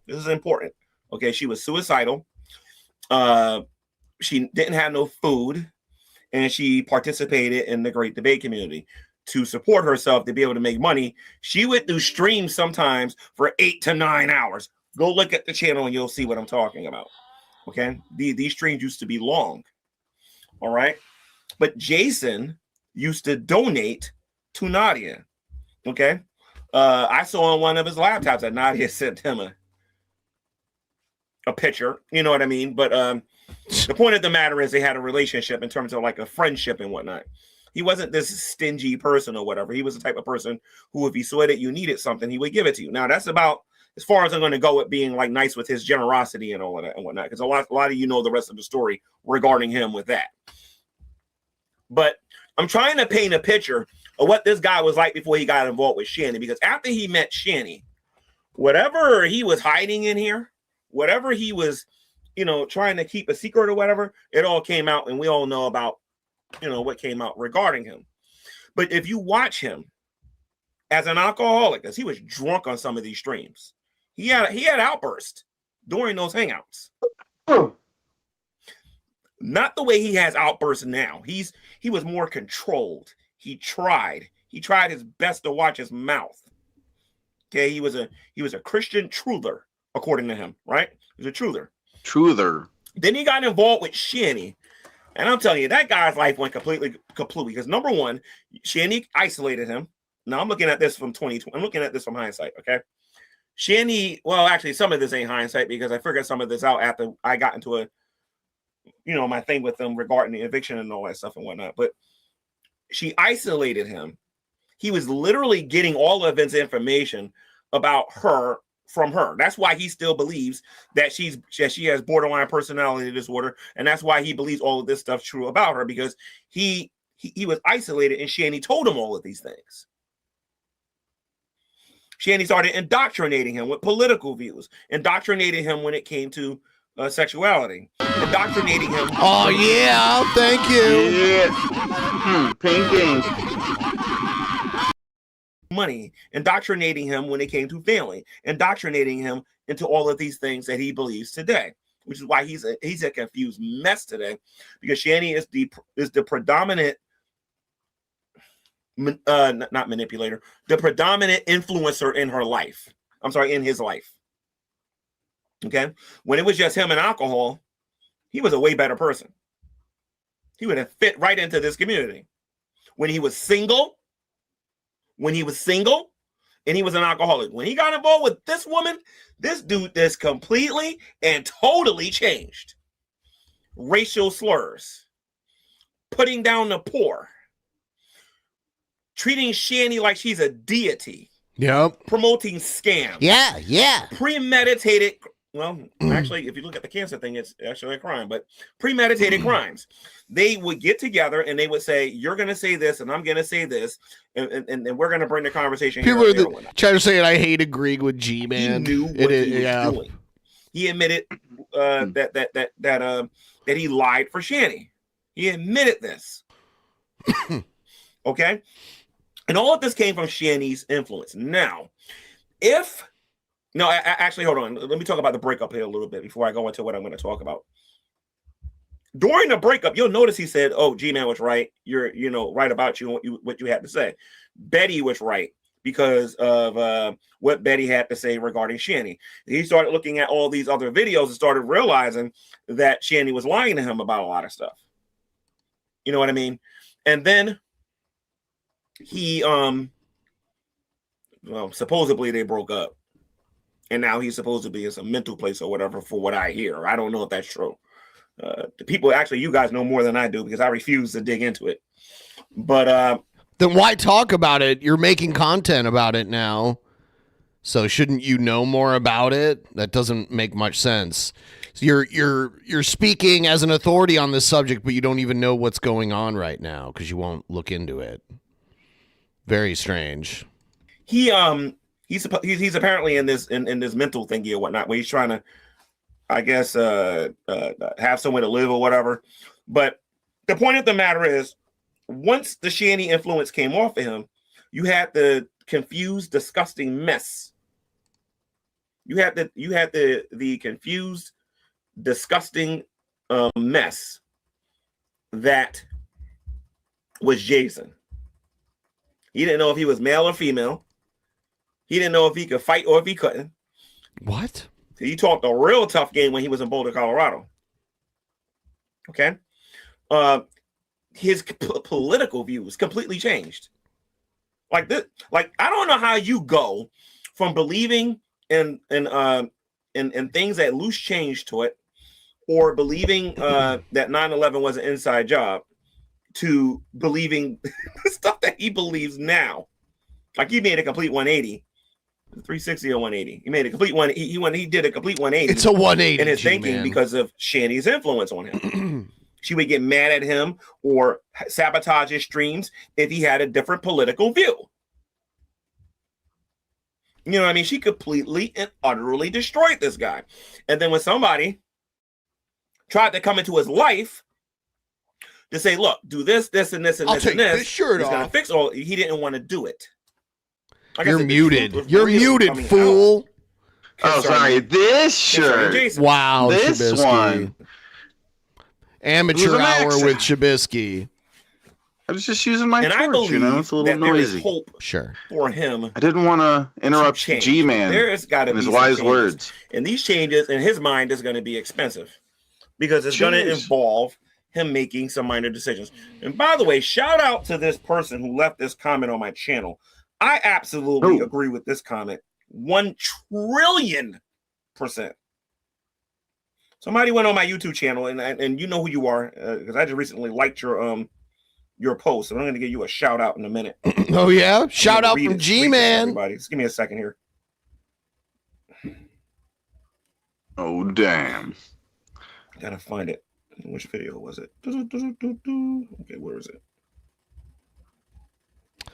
This is important. Okay, she was suicidal. She didn't have no food, and she participated in the Great Debate community to support herself to be able to make money. She would do streams sometimes for 8 to 9 hours. Go look at the channel and you'll see what I'm talking about. Okay, these streams used to be long. All right, but Jason used to donate to Nadia. Okay, I saw on one of his laptops that Nadia sent him a picture. You know what I mean? But the point of the matter is they had a relationship in terms of like a friendship and whatnot. He wasn't this stingy person or whatever. He was the type of person who, if he saw that you needed something, he would give it to you. Now, that's about as far as I'm going to go with being like nice with his generosity and all of that and whatnot, because a lot of you know the rest of the story regarding him with that. But I'm trying to paint a picture of what this guy was like before he got involved with Shanny, because after he met Shanny, whatever he was hiding in here, whatever he was, trying to keep a secret or whatever, it all came out, and we all know about, what came out regarding him. But if you watch him as an alcoholic, because he was drunk on some of these streams, he had outbursts during those hangouts. Not the way he has outbursts now. He was more controlled. He tried his best to watch his mouth. Okay, he was a Christian truther, according to him, right? He was a truther. Then he got involved with Shanny. And I'm telling you, that guy's life went completely, because number one, Shanny isolated him. Now I'm looking at this from 2020. I'm looking at this from hindsight, okay? Shanny, well, actually, some of this ain't hindsight because I figured some of this out after I got into my thing with them regarding the eviction and all that stuff and whatnot. But she isolated him. He was literally getting all of his information about her from her. That's why he still believes that she has borderline personality disorder, and that's why he believes all of this stuff true about her, because he was isolated, and Shanny told him all of these things. Shanny started indoctrinating him with political views, indoctrinating him when it came to sexuality, indoctrinating him. Oh yeah, thank you. Yeah, painting. Money, indoctrinating him when it came to family, indoctrinating him into all of these things that he believes today, which is why he's a confused mess today, because Shanny is the predominant not manipulator, the predominant influencer in her life. I'm sorry, in his life. Okay, when it was just him and alcohol, he was a way better person. He would have fit right into this community. When he was single, and he was an alcoholic. When he got involved with this woman, this dude is completely and totally changed. Racial slurs, putting down the poor, treating Shani like she's a deity. Yep. Promoting scams. Yeah. Premeditated. Well, actually, if you look at the cancer thing, it's actually a crime, but premeditated crimes. They would get together and they would say, you're going to say this and I'm going to say this. And we're going to bring the conversation. People are trying to say, I hate agreeing with G-Man. He knew what he was doing. He admitted that he lied for Shani. He admitted this. Okay. And all of this came from Shani's influence. Now, actually, hold on. Let me talk about the breakup here a little bit before I go into what I'm going to talk about. During the breakup, you'll notice he said, "Oh, G-Man was right. You're, right about what you had to say." Betty was right because of what Betty had to say regarding Shani. He started looking at all these other videos and started realizing that Shani was lying to him about a lot of stuff. You know what I mean? And then he, supposedly they broke up. And now he's supposed to be in some mental place or whatever, for what I hear. I don't know if that's true. The people, actually, you guys know more than I do because I refuse to dig into it. But then why talk about it? You're making content about it now. So shouldn't you know more about it? That doesn't make much sense. So you're speaking as an authority on this subject, but you don't even know what's going on right now because you won't look into it. Very strange. He's apparently in this mental thingy or whatnot, where he's trying to, I guess, have somewhere to live or whatever. But the point of the matter is, once the Shani influence came off of him, you had the confused, disgusting mess. You had the confused, disgusting mess that was Jason. He didn't know if he was male or female. He didn't know if he could fight or if he couldn't. What? He talked a real tough game when he was in Boulder, Colorado. Okay? His political views completely changed. Like this, I don't know how you go from believing in things that loose change to it, or believing that 9/11 was an inside job, to believing the stuff that he believes now. Like, he made a complete 180. 360 or 180. He made a complete one. He did a complete 180. It's a 180 in his thinking because of Shani's influence on him. She would get mad at him or sabotage his streams if he had a different political view. You know what I mean? She completely and utterly destroyed this guy. And then when somebody tried to come into his life to say, look, do this, this, and this, and this, and this. Shirt off. Gonna fix all. He didn't want to do it. Like You're muted. You're muted, fool. Oh, sorry. This shirt. Wow, this Shabisky. One. Amateur hour with Shabisky. I was just using my torch, I believe it's a little noisy. Hope for him. I didn't want to interrupt G-Man. There's got to be his wise changes. Words. And these changes in his mind is going to be expensive because it's going to involve him making some minor decisions. And by the way, shout out to this person who left this comment on my channel. I absolutely agree with this comment 1,000,000,000%. Somebody went on my YouTube channel, and you know who you are because I just recently liked your post, and I'm going to give you a shout out in a minute. Oh yeah, shout out from G-Man. Everybody, just give me a second here. Oh damn! Gotta find it. Which video was it? Okay, where is it?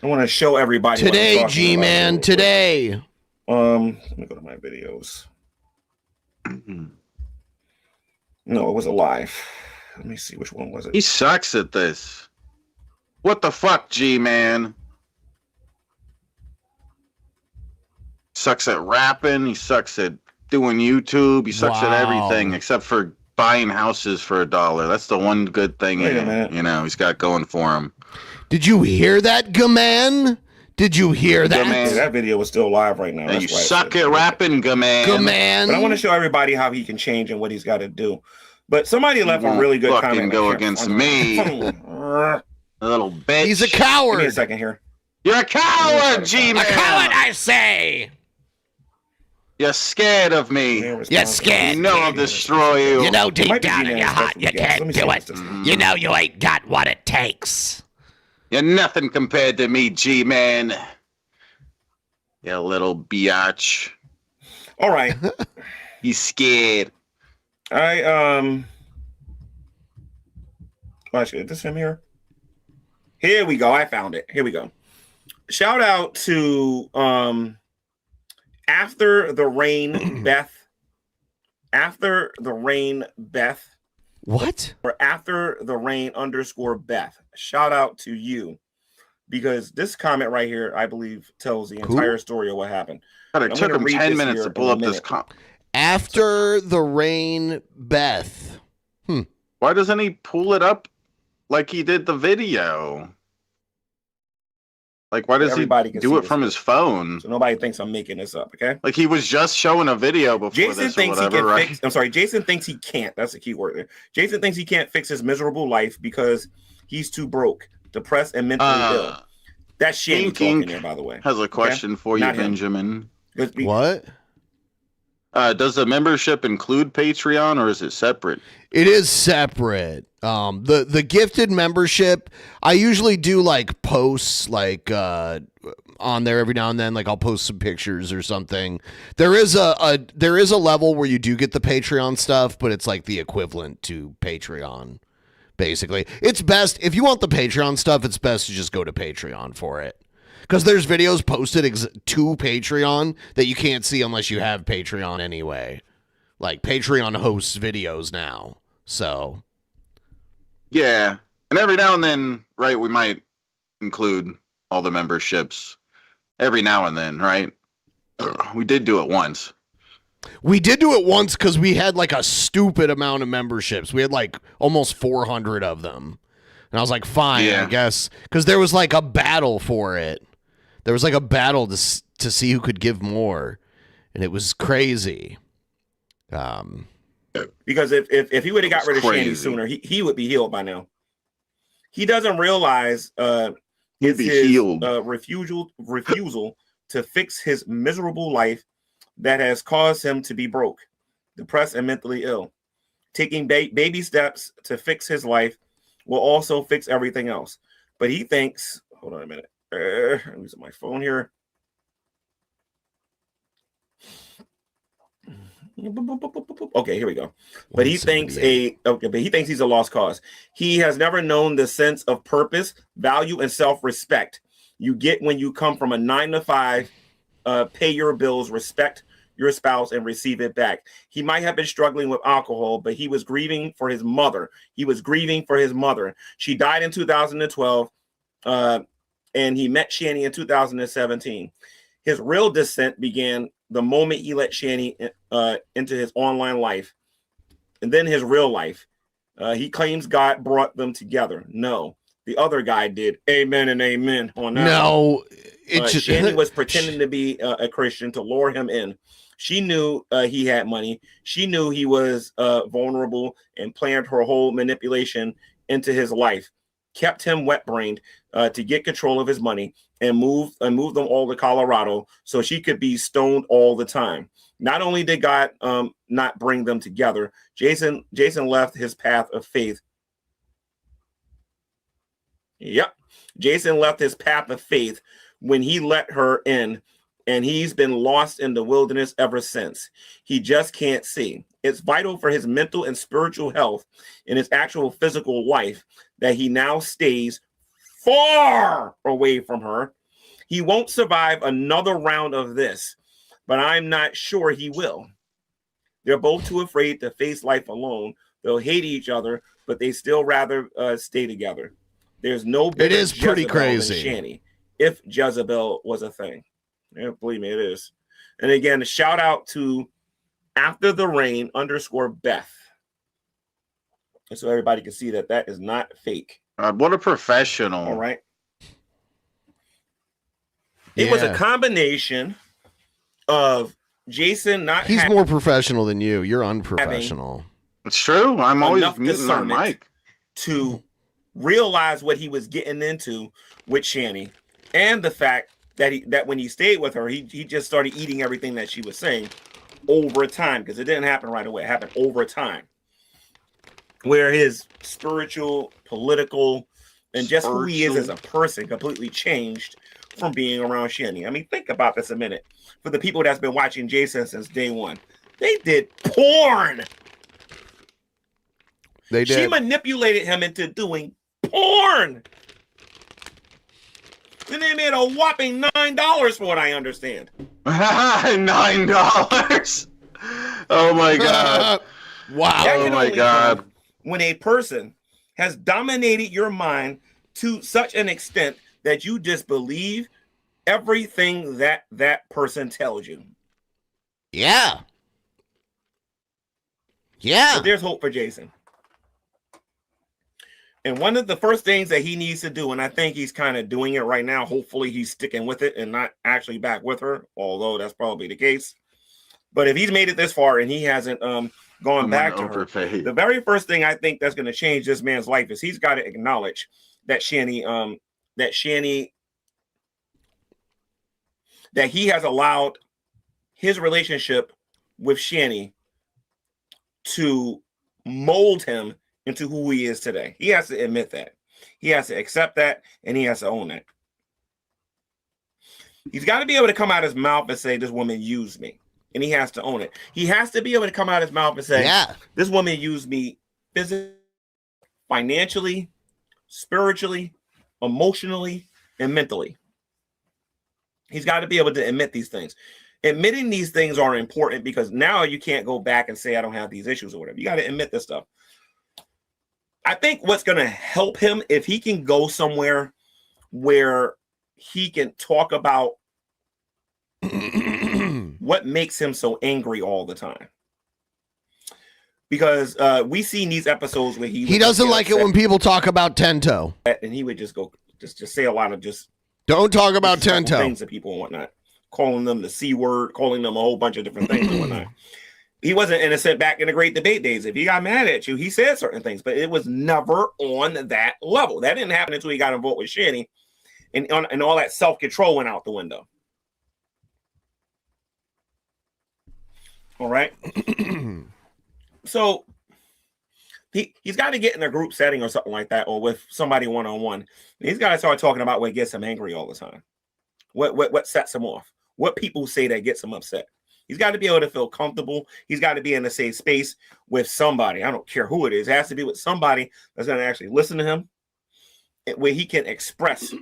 I want to show everybody today, G-Man. Today. Let me go to my videos. No, it was a live. Let me see, which one was it? He sucks at this. What the fuck, G-Man? Sucks at rapping. He sucks at doing YouTube. He sucks at everything except for buying houses for $1. That's the one good thing he's got going for him. Did you hear that, Gaman? Did you hear that? Gaman. That video was still live right now. And you suck at rapping, Gaman. Gaman. But I want to show everybody how he can change and what he's got to do. But somebody left a really good comment. Go against me, a little bitch. He's a coward. Give me a second here. You're a coward, G-Man. A coward, I say. You're scared of me. You're scared. You know I'll destroy you. You know deep down in your heart you can't do it. You know you ain't got what it takes. You're nothing compared to me, G-Man. You little biatch. All right. He's scared. Actually, is this him here? Here we go. I found it. Here we go. Shout out to After the Rain Beth. After the Rain Beth. What? Or After the Rain _ Beth. Shout out to you. Because this comment right here, I believe, tells the entire story of what happened. God, it took him 10 minutes to pull up this comment. After the Rain Beth. Why doesn't he pull it up like he did the video? Like, why does he do it from his phone? So nobody thinks I'm making this up, okay? Like, he was just showing a video before Jason this thinks or whatever, he can right? fix. I'm sorry, Jason thinks he can't. That's the key word there. Jason thinks he can't fix his miserable life because he's too broke, depressed, and mentally ill. That's Shanny talking there, by the way. Has a question for you, Not him. Benjamin. What? Does the membership include Patreon or is it separate? It is separate. The gifted membership, I usually do like posts like on there every now and then. Like I'll post some pictures or something. There is a level where you do get the Patreon stuff, but it's like the equivalent to Patreon. Basically, it's best if you want the Patreon stuff. It's best to just go to Patreon for it. Because there's videos posted to Patreon that you can't see unless you have Patreon anyway. Like, Patreon hosts videos now. So. Yeah. And every now and then, right, we might include all the memberships. Every now and then, right? We did do it once. We did do it once because we had, like, a stupid amount of memberships. We had, like, almost 400 of them. And I was like, fine, I guess. Because there was, like, a battle for it. There was like a battle to see who could give more, and it was crazy. Because if he would have got rid of Shanny sooner, he would be healed by now. He doesn't realize his refusal to fix his miserable life that has caused him to be broke, depressed, and mentally ill. Taking baby steps to fix his life will also fix everything else. But he thinks, hold on a minute. I'm using my phone here. Okay, here we go. But he thinks he's a lost cause. He has never known the sense of purpose, value, and self-respect you get when you come from a 9-to-5, pay your bills, respect your spouse, and receive it back. He might have been struggling with alcohol, but he was grieving for his mother. She died in 2012. And he met Shanny in 2017. His real descent began the moment he let Shanny into his online life, and then his real life. He claims God brought them together. No, the other guy did. Amen and amen on that. No, Shanny was pretending to be a Christian to lure him in. She knew he had money. She knew he was vulnerable and planned her whole manipulation into his life. Kept him wet-brained to get control of his money and move them all to Colorado so she could be stoned all the time. Not only did God not bring them together, Jason left his path of faith. Yep. Jason left his path of faith when he let her in, and he's been lost in the wilderness ever since. He just can't see. It's vital for his mental and spiritual health and his actual physical life that he now stays far away from her. He won't survive another round of this, but I'm not sure he will. They're both too afraid to face life alone. They'll hate each other, but they still rather stay together. There's no bigger it is pretty Jezebel crazy than Shanny, if Jezebel was a thing. Yeah, believe me, it is. And again, a shout out to After the Rain _ Beth. So everybody can see that is not fake. What a professional. All right. It was a combination of Jason not He's more professional than you. You're unprofessional. It's true. I'm always muting my mic. To realize what he was getting into with Shani, and the fact that when he stayed with her, he just started eating everything that she was saying over time, because it didn't happen right away. It happened over time, where his spiritual, political, and just who he is as a person completely changed from being around Shani. I mean, think about this a minute. For the people that's been watching Jason since day one, they did porn. They did. She manipulated him into doing porn. And they made a whopping $9 from what I understand. $9. Oh my God. Wow. Oh my God. When a person has dominated your mind to such an extent that you just believe everything that that person tells you. Yeah. Yeah. But there's hope for Jason. And one of the first things that he needs to do, and I think he's kind of doing it right now, hopefully he's sticking with it and not actually back with her, although that's probably the case. But if he's made it this far and he hasn't gone back to her, the very first thing I think that's going to change this man's life is he's got to acknowledge that Shani, that he has allowed his relationship with Shani to mold him into who he is today. He has to admit that. He has to accept that, and he has to own that. He's got to be able to come out his mouth and say, this woman used me. And he has to own it. He has to be able to come out his mouth and say, this woman used me physically, financially, spiritually, emotionally, and mentally. He's got to be able to admit these things. Admitting these things are important because now you can't go back and say, I don't have these issues or whatever. You got to admit this stuff. I think what's going to help him, if he can go somewhere where he can talk about what makes him so angry all the time. Because we see in these episodes where he doesn't like it when people talk about Tento. And he would just go, just say a lot of don't talk about Tento things to people and whatnot. Calling them the C word, calling them a whole bunch of different things and whatnot. He wasn't innocent back in the great debate days. If he got mad at you, he said certain things, but it was never on that level. That didn't happen until he got involved with Shani, and all that self-control went out the window. All right. So he's got to get in a group setting or something like that, or with somebody one-on-one. He's got to start talking about what gets him angry all the time. What sets him off? What people say that gets him upset. He's got to be able to feel comfortable. He's got to be in a safe space with somebody. I don't care who it is. It has to be with somebody that's going to actually listen to him, where he can express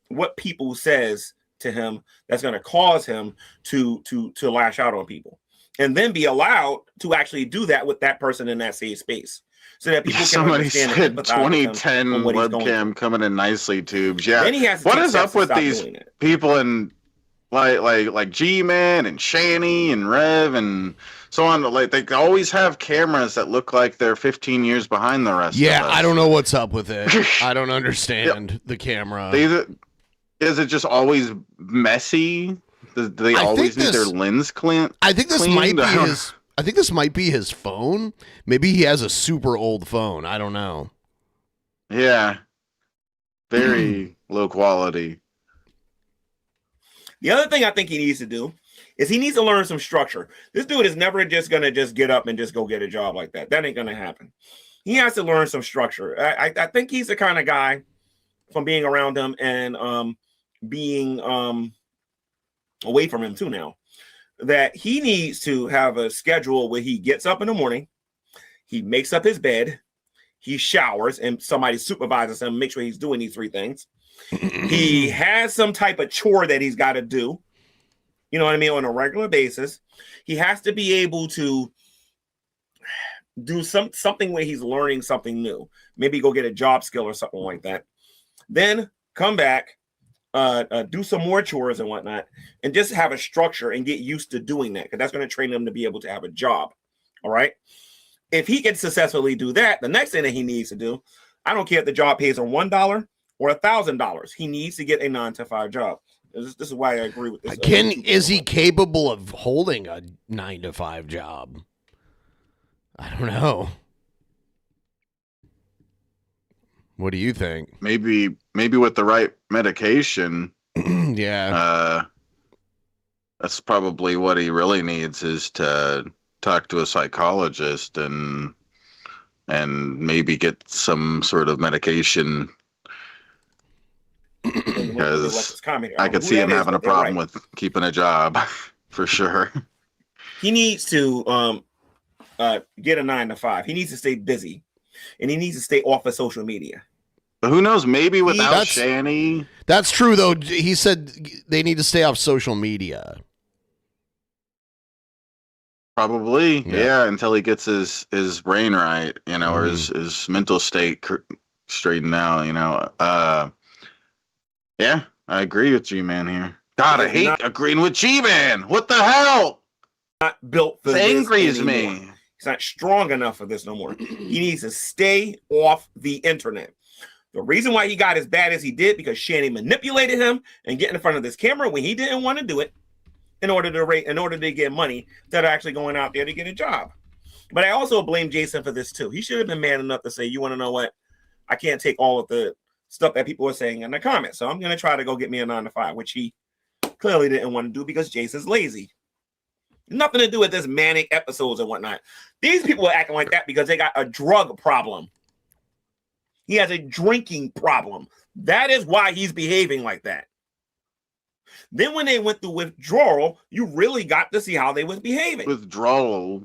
what people says to him that's going to cause him to lash out on people, and then be allowed to actually do that with that person in that safe space, so that people can understand. Said 2010 webcam coming in nicely, tubes. Yeah. What is up with these people in like G-Man and Shani and Rev and so on? Like, they always have cameras that look like they're 15 years behind the rest of us. I don't know what's up with it. I don't understand the camera. Is it just always messy? Do they always need their lens cleaned? I think this might be his. I think this might be his phone. Maybe he has a super old phone. I don't know. Yeah. Very low quality. The other thing I think he needs to do is he needs to learn some structure. This dude is never just going to just get up and just go get a job like that. That ain't going to happen. He has to learn some structure. I think he's the kind of guy, from being around him and being away from him too now, that he needs to have a schedule where he gets up in the morning, he makes up his bed, he showers, and somebody supervises him, make sure he's doing these three things. He has some type of chore that he's got to do, you know what I mean, on a regular basis. He has to be able to do something where he's learning something new. Maybe go get a job skill or something like that. Then come back, do some more chores and whatnot, and just have a structure and get used to doing that, because that's going to train him to be able to have a job. All right. If he can successfully do that, the next thing that he needs to do, I don't care if the job pays him $1 or $1,000, he needs to get a 9-to-5 job. This is why I agree with this. Is he capable of holding a 9-to-5 job? I don't know. What do you think? Maybe with the right medication. Yeah. That's probably what he really needs, is to talk to a psychologist and maybe get some sort of medication. Because I could see him having a problem with keeping a job for sure. He needs to get a 9 to 5. He needs to stay busy, and he needs to stay off of social media. But who knows? Maybe without Shanny. That's true, though. He said they need to stay off social media. Probably, yeah, until he gets his brain right, or his mental state straightened out, Yeah, I agree with G-Man here. God, I hate agreeing with G-Man. What the hell? Not built for this angries anymore. me. He's not strong enough for this no more. He needs to stay off the internet. The reason why he got as bad as he did, because Shanny manipulated him and get in front of this camera when he didn't want to do it, in order to get money that are actually going out there to get a job. But I also blame Jason for this too. He should have been man enough to say, you want to know what? I can't take all of the stuff that people are saying in the comments. So I'm going to try to go get me a 9 to 5, which he clearly didn't want to do because Jason's lazy. Nothing to do with this manic episodes and whatnot. These people are acting like that because they got a drug problem. He has a drinking problem. That is why he's behaving like that. Then when they went through withdrawal, you really got to see how they was behaving. Withdrawal.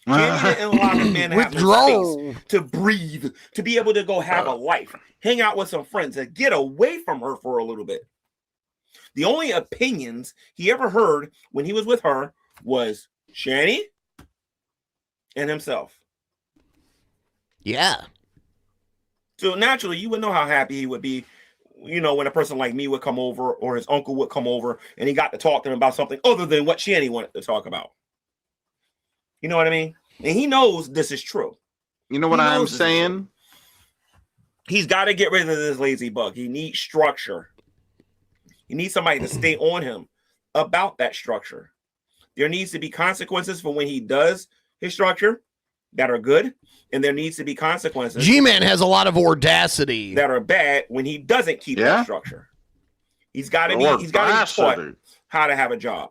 Shanny didn't allow this man to have no space to breathe, to be able to go have a life, hang out with some friends, and get away from her for a little bit. The only opinions he ever heard when he was with her was Shanny and himself. Yeah. So naturally, you would know how happy he would be, when a person like me would come over or his uncle would come over and he got to talk to him about something other than what Shanny wanted to talk about. You know what I mean? And he knows this is true. You know what I'm saying? He's got to get rid of this lazy bug. He needs structure. He needs somebody to stay on him about that structure. There needs to be consequences for when he does his structure that are good, and there needs to be consequences. G-Man has a lot of audacity that are bad when he doesn't keep that structure. He's got to be taught how to have a job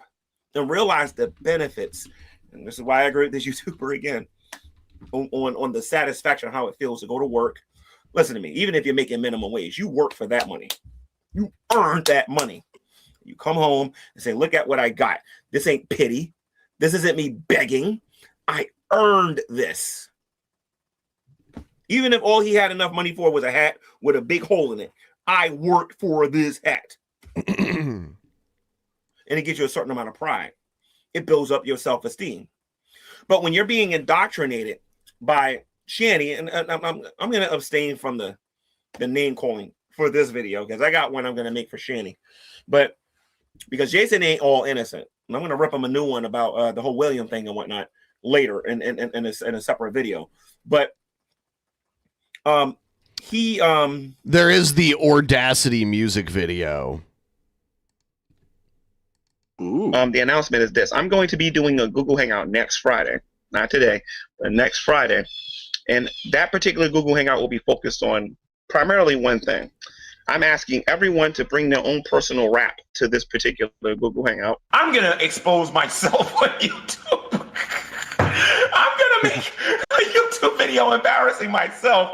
and realize the benefits. And this is why I agree with this YouTuber again on the satisfaction of how it feels to go to work. Listen to me. Even if you're making minimum wage, you work for that money. You earned that money. You come home and say, look at what I got. This ain't pity. This isn't me begging. I earned this. Even if all he had enough money for was a hat with a big hole in it, I worked for this hat. And it gives you a certain amount of pride. It builds up your self-esteem. But when you're being indoctrinated by Shanny, and I'm going to abstain from the name calling for this video, because I got one I'm going to make for Shanny. But because Jason ain't all innocent, and I'm going to rip him a new one about the whole William thing and whatnot later in a separate video. But there is the Audacity music video. The announcement is this. I'm going to be doing a Google Hangout next Friday. Not today, but next Friday. And that particular Google Hangout will be focused on primarily one thing. I'm asking everyone to bring their own personal rap to this particular Google Hangout. I'm going to expose myself on YouTube. I'm going to make a YouTube video embarrassing myself.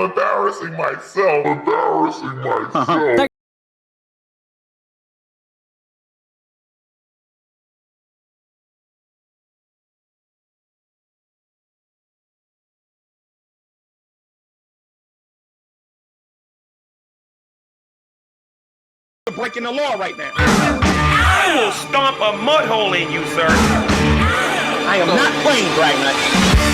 Breaking the law right now. I will stomp a mud hole in you, sir. I am not playing, Dragnet.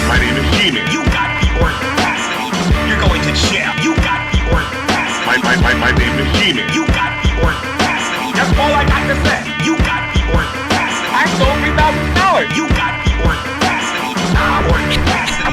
My name is G-Man. You got the audacity. You're going to jail. You got the audacity. My name is G-Man. You got the audacity. That's all I got to say. You got the audacity. I sold $3,000. You got the audacity. You got the audacity.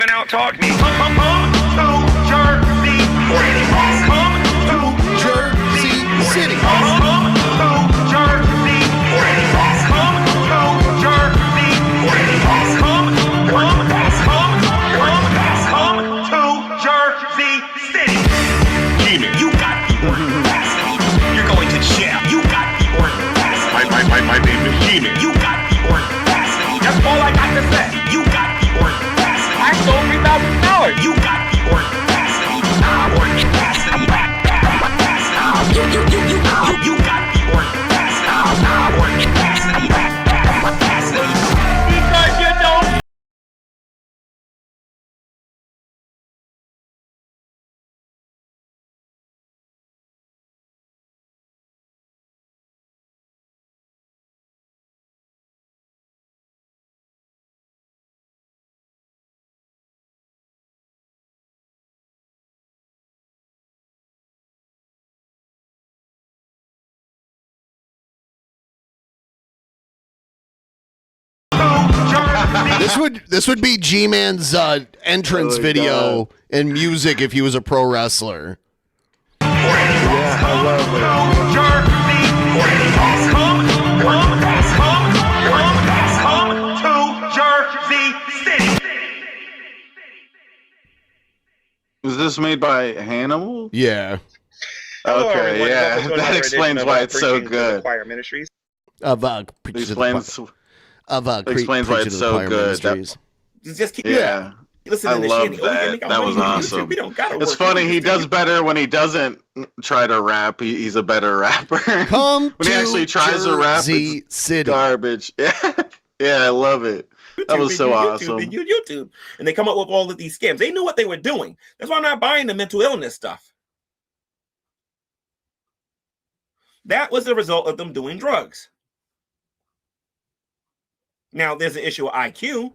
Out talk me. Come to Jersey City. Come to Jersey City. Come to Jersey City. Come to Jersey City. Come to Jersey City. Jimmy, you got the order. You're going to jail. You got the order. My name is Jimmy. You got the order. That's all I got to say. You got the order. I sold $3,000. You got the order. You got the order. Because you don't. This would be G-Man's entrance video and music if he was a pro wrestler. Yeah, I love it. Come to Jersey City. Was this made by Hannibal? Yeah. Okay, yeah. That explains why it's so good. Choir Ministries. Explains why it's so good. Just keep I love that. That was awesome. It's funny. He does better when he doesn't try to rap. He's a better rapper. Come when he actually tries to rap, it's City. Garbage. Yeah, I love it. That was so awesome. YouTube, and they come up with all of these scams. They knew what they were doing. That's why I'm not buying the mental illness stuff. That was the result of them doing drugs. Now, there's an issue with IQ.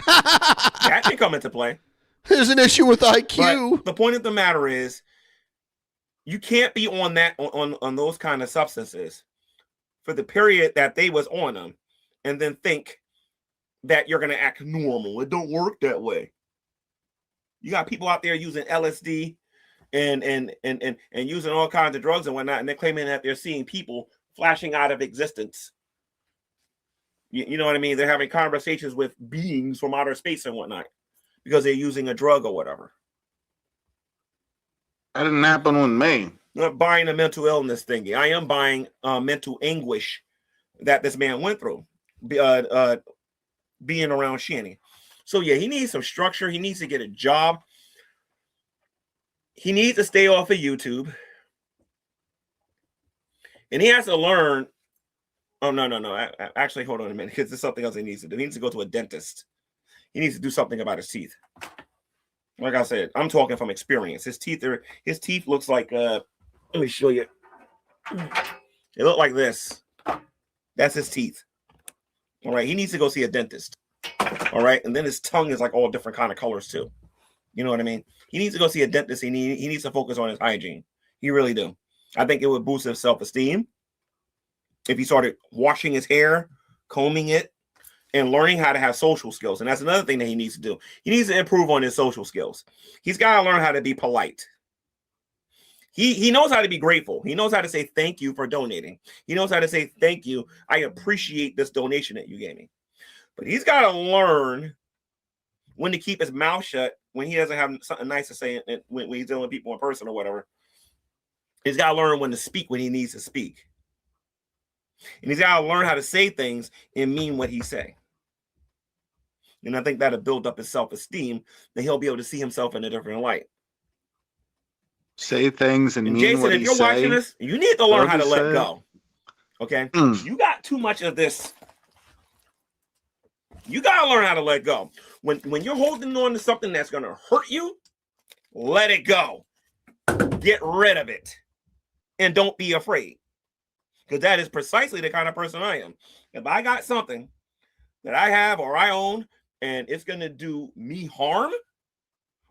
That can come into play. There's an issue with IQ. But the point of the matter is, you can't be on that on those kind of substances for the period that they was on them, and then think that you're gonna act normal. It don't work that way. You got people out there using LSD and using all kinds of drugs and whatnot, and they're claiming that they're seeing people flashing out of existence. You know what I mean? They're having conversations with beings from outer space and whatnot because they're using a drug or whatever. That didn't happen with me. I'm not buying a mental illness thingy. I am buying mental anguish that this man went through being around Shanny. So yeah, he needs some structure. He needs to get a job. He needs to stay off of YouTube. And he has to learn. Oh, no. Actually, hold on a minute, because there's something else he needs to do. He needs to go to a dentist. He needs to do something about his teeth. Like I said, I'm talking from experience. His teeth looks like, let me show you. They look like this. That's his teeth. All right. He needs to go see a dentist. All right. And then his tongue is like all different kind of colors too. You know what I mean? He needs to go see a dentist. He needs to focus on his hygiene. He really do. I think it would boost his self-esteem if he started washing his hair, combing it, and learning how to have social skills. And that's another thing that he needs to do. He needs to improve on his social skills. He's got to learn how to be polite. He knows how to be grateful. He knows how to say thank you for donating. He knows how to say thank you. I appreciate this donation that you gave me. But he's got to learn when to keep his mouth shut when he doesn't have something nice to say when he's dealing with people in person or whatever. He's got to learn when to speak when he needs to speak. And he's got to learn how to say things and mean what he say. And I think that'll build up his self-esteem, that he'll be able to see himself in a different light. Say things and mean Jason, what if he you're say. watching this, you need to learn how to let say. go. Okay? You got too much of this. You got to learn how to let go. When you're holding on to something that's going to hurt you, let it go. Get rid of it. And don't be afraid. Because that is precisely the kind of person I am. If I got something that I have or I own and it's going to do me harm,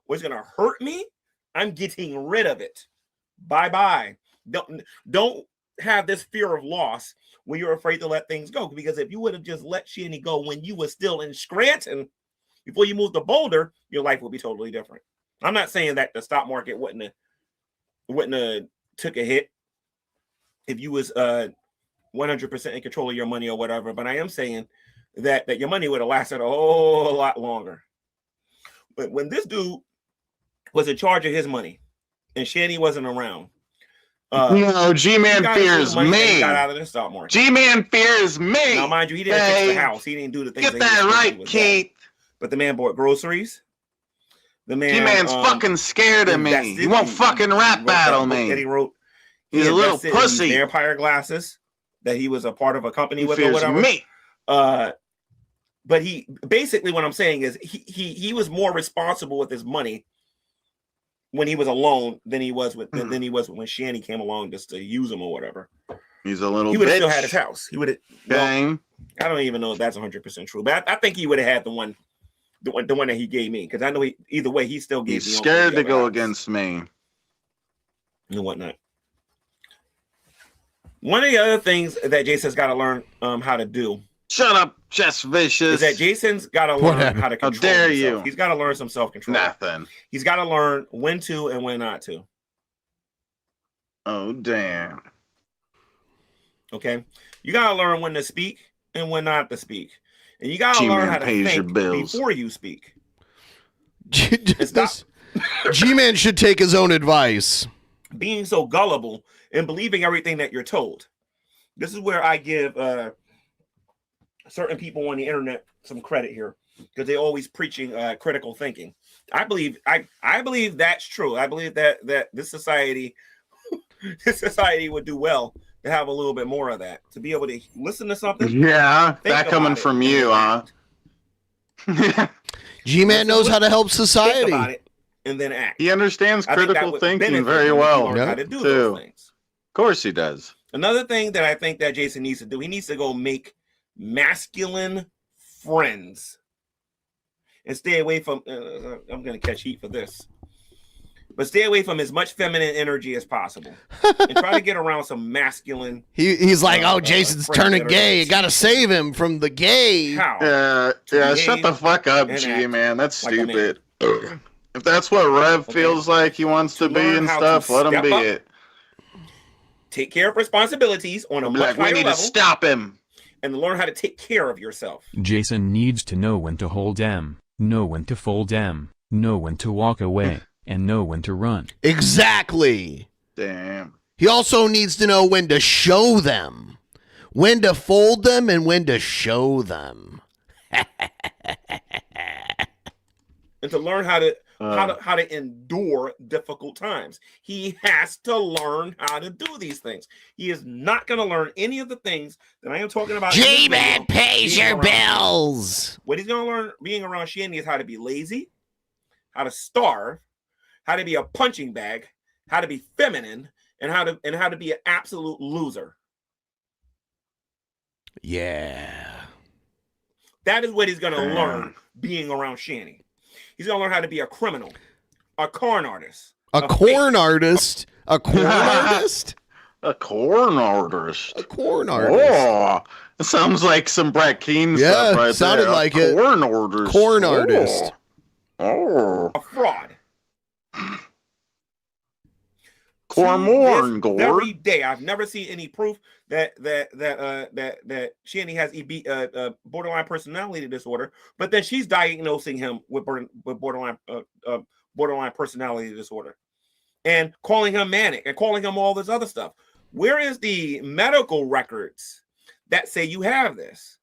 or it's going to hurt me, I'm getting rid of it. Bye-bye. Don't have this fear of loss when you're afraid to let things go. Because if you would have just let Shanny go when you were still in Scranton, Before you move to Boulder, your life will be totally different. I'm not saying that the stock market wouldn't have took a hit if you was 100% in control of your money or whatever, but I am saying that your money would have lasted a whole lot longer. But when this dude was in charge of his money and Shanny wasn't around, G-Man fears me. Got out of the stock market. G-Man fears me. Now, mind you, he didn't fix the house. He didn't do the things. Get that right, Keith. But the man bought groceries. The man, G-Man's fucking scared of me. He won't fucking rap battle me. That he wrote. He's a little pussy. Vampire glasses that he was a part of a company with or whatever. Me. But he basically, what I'm saying is he was more responsible with his money when he was alone than he was when Shanny came along just to use him or whatever. He's a little. He would have bitch. still had his house. He would have. Well, I don't even know if that's 100% true, but I think he would have had the one that he gave me, because I know either way he still gave. He's scared to go against me and whatnot. One of the other things that Jason's got to learn how to do. Shut up, Jess Vicious. Is that Jason's got to learn how to control. How dare himself. you? He's got to learn some self-control. Nothing. He's got to learn when to and when not to. Oh damn. Okay, you got to learn when to speak and when not to speak, and you got to learn how to think before you speak. G-Man should take his own advice. Being so gullible and believing everything that you're told. This is where I give certain people on the internet some credit here, because they're always preaching critical thinking. I believe that's true. I believe that this society would do well to have a little bit more of that, to be able to listen to something. Yeah, that coming from you, huh? G-Man knows how to help society. Think about it and then act. He understands critical thinking very well. How to do those things. Of course he does. Another thing that I think that Jason needs to do, he needs to go make masculine friends and stay away from, I'm going to catch heat for this, but stay away from as much feminine energy as possible and try to get around some masculine. He's like, oh, Jason's turning gay. You got to save him from the gay. Yeah, shut the fuck up, G-Man. That's stupid. If that's what Rev feels like he wants to be and stuff, let him be it. Take care of responsibilities on a much higher level. We need to stop him. And learn how to take care of yourself. Jason needs to know when to hold them, know when to fold them, know when to walk away, and know when to run. Exactly. Damn. He also needs to know when to show them, when to fold them, and when to show them. And to learn how to endure difficult times. He has to learn how to do these things. He is not going to learn any of the things that I am talking about. G-Man pays your bills. What he's going to learn being around Shanny is how to be lazy, how to starve, how to be a punching bag, how to be feminine, and how to be an absolute loser. Yeah. That is what he's going to learn being around Shanny. He's going to learn how to be a criminal, a corn artist. A corn artist? A corn artist? A corn artist. A corn artist. Oh, it sounds like some Brett Keane stuff right sounded there. Like it. Corn artist. Corn artist. Oh. A fraud. Cormorn, Gore. Every day, I've never seen any proof that Shanny has borderline personality disorder, but then she's diagnosing him with borderline personality disorder, and calling him manic, and calling him all this other stuff. Where is the medical records that say you have this?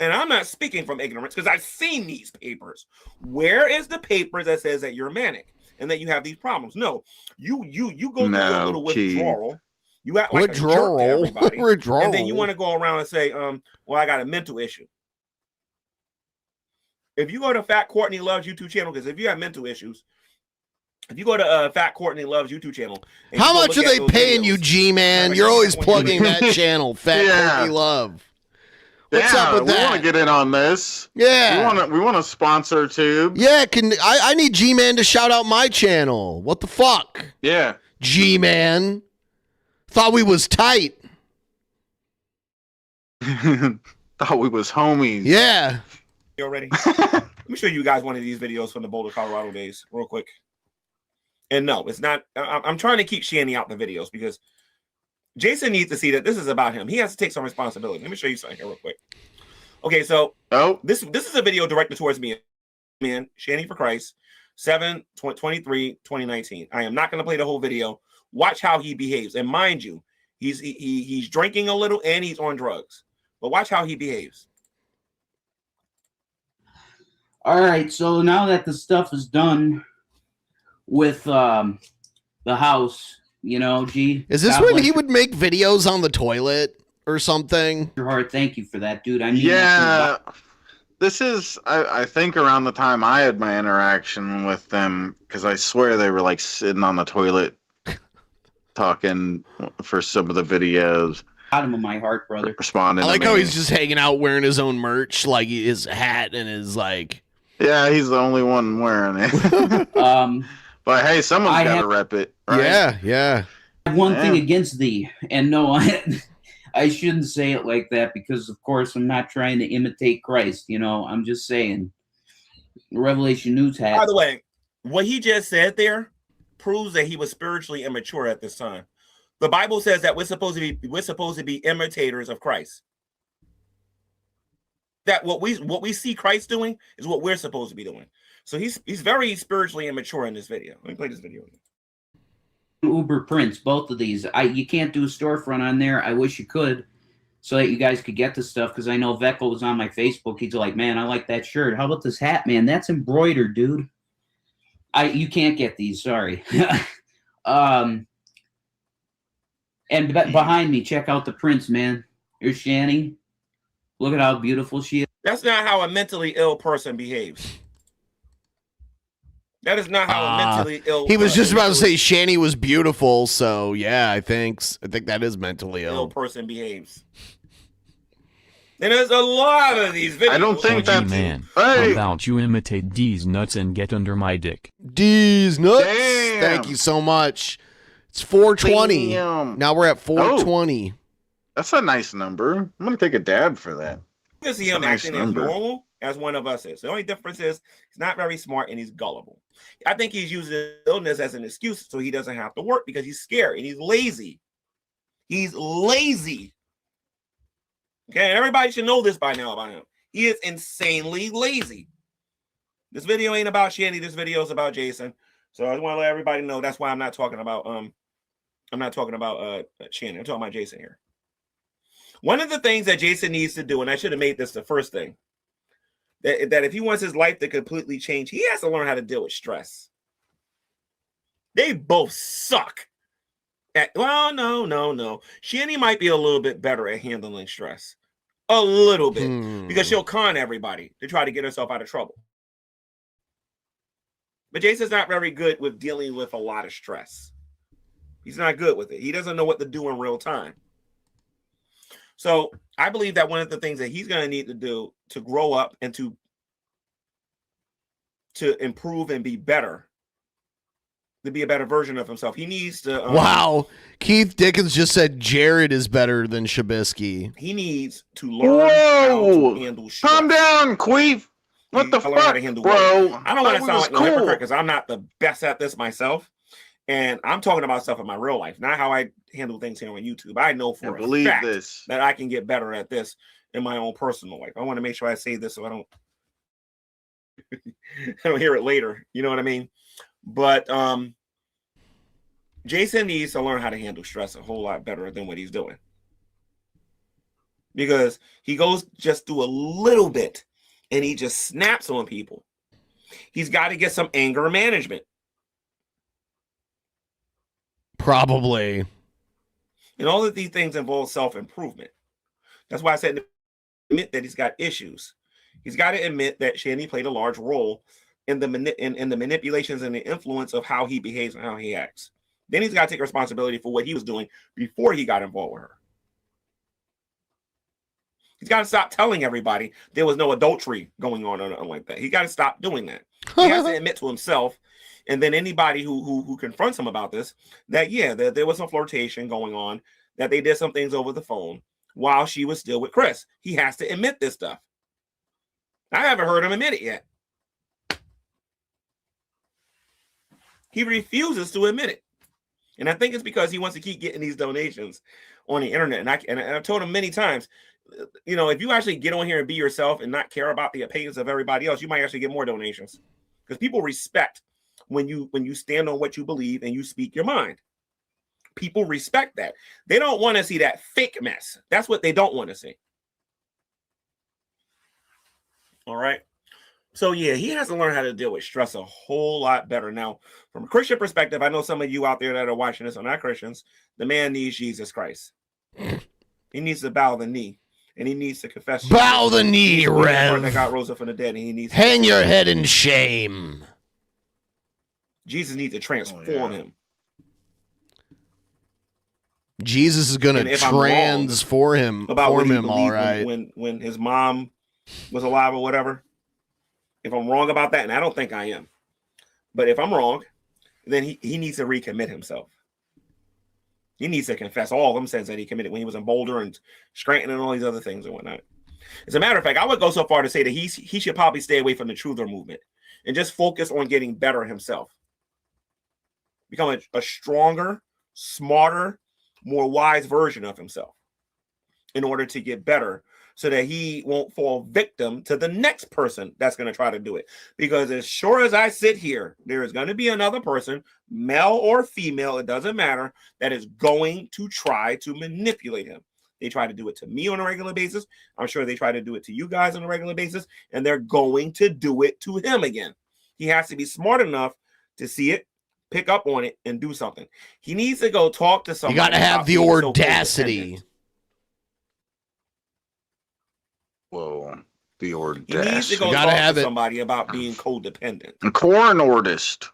And I'm not speaking from ignorance, because I've seen these papers. Where is the papers that says that you're manic and that you have these problems? No, you go through a little withdrawal. You act like a jerk to everybody, and then you want to go around and say, well, I got a mental issue. If you go to Fat Courtney Loves YouTube channel, because if you have mental issues, if you go to Fat Courtney Loves YouTube channel, how much are they paying you, G-Man? You're always plugging that channel, Fat Courtney Love. What's up with that? We want to get in on this. Yeah. We want to sponsor Tube. Yeah, I need G-Man to shout out my channel. What the fuck? Yeah. G-Man. Thought we was tight. Thought we was homies. Yeah. already. Let me show you guys one of these videos from the Boulder, Colorado days, real quick. And no, it's not. I'm trying to keep Shanny out the videos because Jason needs to see that this is about him. He has to take some responsibility. Let me show you something here real quick. Okay, so this is a video directed towards me, man. Shanny for Christ, 7/23/2019. I am not going to play the whole video. Watch how he behaves, and mind you, he's drinking a little and he's on drugs. But watch how he behaves. All right, so now that the stuff is done with the house, you know, is this when he would make videos on the toilet or something? Your heart, thank you for that, dude. I mean, yeah, this is I think around the time I had my interaction with them, because I swear they were like sitting on the toilet talking for some of the videos. Bottom of my heart, brother. Responding. I like how he's just hanging out wearing his own merch, like his hat and his like. Yeah, he's the only one wearing it. But hey, someone's got to rep it, right? Yeah, yeah. I have one thing against thee, and no, I shouldn't say it like that because, of course, I'm not trying to imitate Christ. You know, I'm just saying. Revelation News hat. By the way, what he just said there proves that he was spiritually immature at this time. The Bible says that we're supposed to be imitators of Christ. That what we see Christ doing is what we're supposed to be doing. So he's very spiritually immature in this video. Let me play this video again. Uber Prince, both of these. You can't do a storefront on there. I wish you could, so that you guys could get the stuff. Because I know Veckel was on my Facebook. He's like, man, I like that shirt. How about this hat, man? That's embroidered, dude. You can't get these. Sorry. And behind me, check out the Prince, man. Here's Shanny. Look at how beautiful she is. That's not how a mentally ill person behaves. That is not how a mentally ill. He was just about to say Shanny was beautiful, so yeah, I think that is mentally ill. Person behaves. And there's a lot of these videos. I don't think that's man. Hey. About you imitate D's nuts and get under my dick. D's nuts. Damn. Thank you so much. It's 420. Damn. Now we're at 420. That's a nice number. I'm gonna take a dab for that. You see him acting as normal as one of us is. The only difference is he's not very smart and he's gullible. I think he's using illness as an excuse so he doesn't have to work because he's scared and he's lazy. He's lazy. Okay, and everybody should know this by now about him. He is insanely lazy. This video ain't about Shanny. This video is about Jason. So I just want to let everybody know that's why I'm not talking about Shanny. I'm talking about Jason here. One of the things that Jason needs to do, and I should have made this the first thing, that if he wants his life to completely change, he has to learn how to deal with stress. They both suck. No. Shanny might be a little bit better at handling stress. A little bit. Because she'll con everybody to try to get herself out of trouble. But Jason's not very good with dealing with a lot of stress. He's not good with it. He doesn't know what to do in real time. So I believe that one of the things that he's going to need to do to grow up and to improve and be better, to be a better version of himself, he needs to. Wow. Keith Dickens just said Jared is better than Shabisky. He needs to learn how to handle stress. Calm down, Queef. What the fuck, bro? I don't want to sound like no hypocrite because I'm not the best at this myself. And I'm talking about stuff in my real life, not how I handle things here on YouTube. I know for a fact that I can get better at this in my own personal life. I want to make sure I say this so I don't hear it later. You know what I mean? But Jason needs to learn how to handle stress a whole lot better than what he's doing. Because he goes just through a little bit and he just snaps on people. He's got to get some anger management. Probably. And all of these things involve self-improvement. That's why I said admit that he's got issues. He's got to admit that Shanny played a large role in the manipulations and the influence of how he behaves and how he acts. Then he's got to take responsibility for what he was doing before he got involved with her. He's got to stop telling everybody there was no adultery going on or nothing like that. He got to stop doing that. He has to admit to himself, and then anybody who confronts him about this, that there was some flirtation going on, that they did some things over the phone while she was still with Chris. He has to admit this stuff. I haven't heard him admit it yet. He refuses to admit it. And I think it's because he wants to keep getting these donations on the internet. And I've told him many times, you know, if you actually get on here and be yourself and not care about the opinions of everybody else, you might actually get more donations. Because people respect when you stand on what you believe and you speak your mind. People respect that. They don't want to see that fake mess. That's what they don't want to see. All right. So yeah, he has to learn how to deal with stress a whole lot better. Now, from a Christian perspective, I know some of you out there that are watching this are not Christians. The man needs Jesus Christ. He needs to bow the knee, and he needs to confess. Bow the knee, Rev. That God rose up from the dead, and he needs hang your head in shame. Jesus needs to transform him. Jesus is going to transform him. All right. When his mom was alive or whatever. If I'm wrong about that, and I don't think I am, but if I'm wrong, then he needs to recommit himself. He needs to confess all them sins that he committed when he was in Boulder and Scranton and all these other things and whatnot. As a matter of fact, I would go so far to say that he should probably stay away from the Truther movement and just focus on getting better himself. Become a stronger, smarter, more wise version of himself in order to get better, so that he won't fall victim to the next person that's going to try to do it. Because as sure as I sit here, there is going to be another person, male or female, it doesn't matter, that is going to try to manipulate him. They try to do it to me on a regular basis. I'm sure they try to do it to you guys on a regular basis, and they're going to do it to him again. He has to be smart enough to see it, pick up on it, and do something. He needs to go talk to somebody. You got to have the audacity. Whoa, the audacity. He needs to go talk to somebody about being codependent. A corn artist.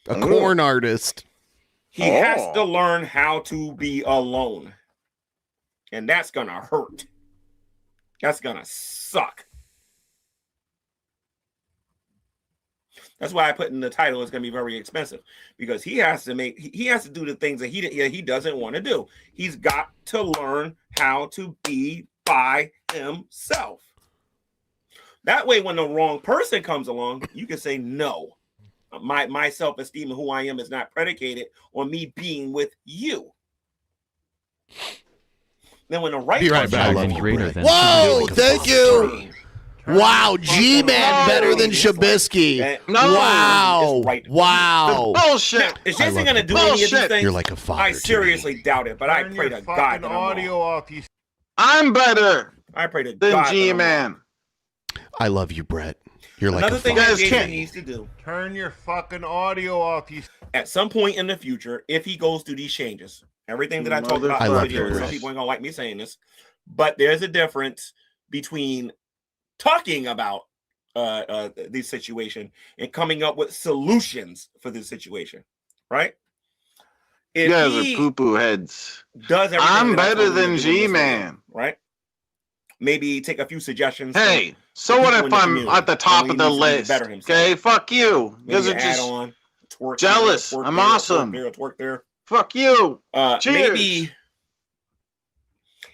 A corn artist. He has to learn how to be alone. And that's going to hurt. That's going to suck. That's why I put in the title, it's going to be very expensive. Because he has to do the things that he doesn't want to do. He's got to learn how to be by himself. That way, when the wrong person comes along, you can say no. My self-esteem and who I am is not predicated on me being with you. Then when the right person whoa, thank you. Wow, G-Man better than Shabisky. Wow. Wow. Bullshit. Is Jason going to do any of these things? You're like a father. I seriously doubt it, but I pray to God that audio off. I'm better. I pray to than God. G-Man. I love you, Brett. You're like another a thing that Jason needs to do. Turn your fucking audio off. At some point in the future, if he goes through these changes, everything that I talked about earlier, some people ain't gonna like me saying this, but there's a difference between talking about this situation and coming up with solutions for this situation, right? You guys are poo-poo heads. I'm better than G-Man, right? Maybe take a few suggestions. Hey, so what if I'm at the top of the list? Okay, fuck you. You guys are just jealous. I'm awesome. Twerk there. Fuck you. Cheers. Maybe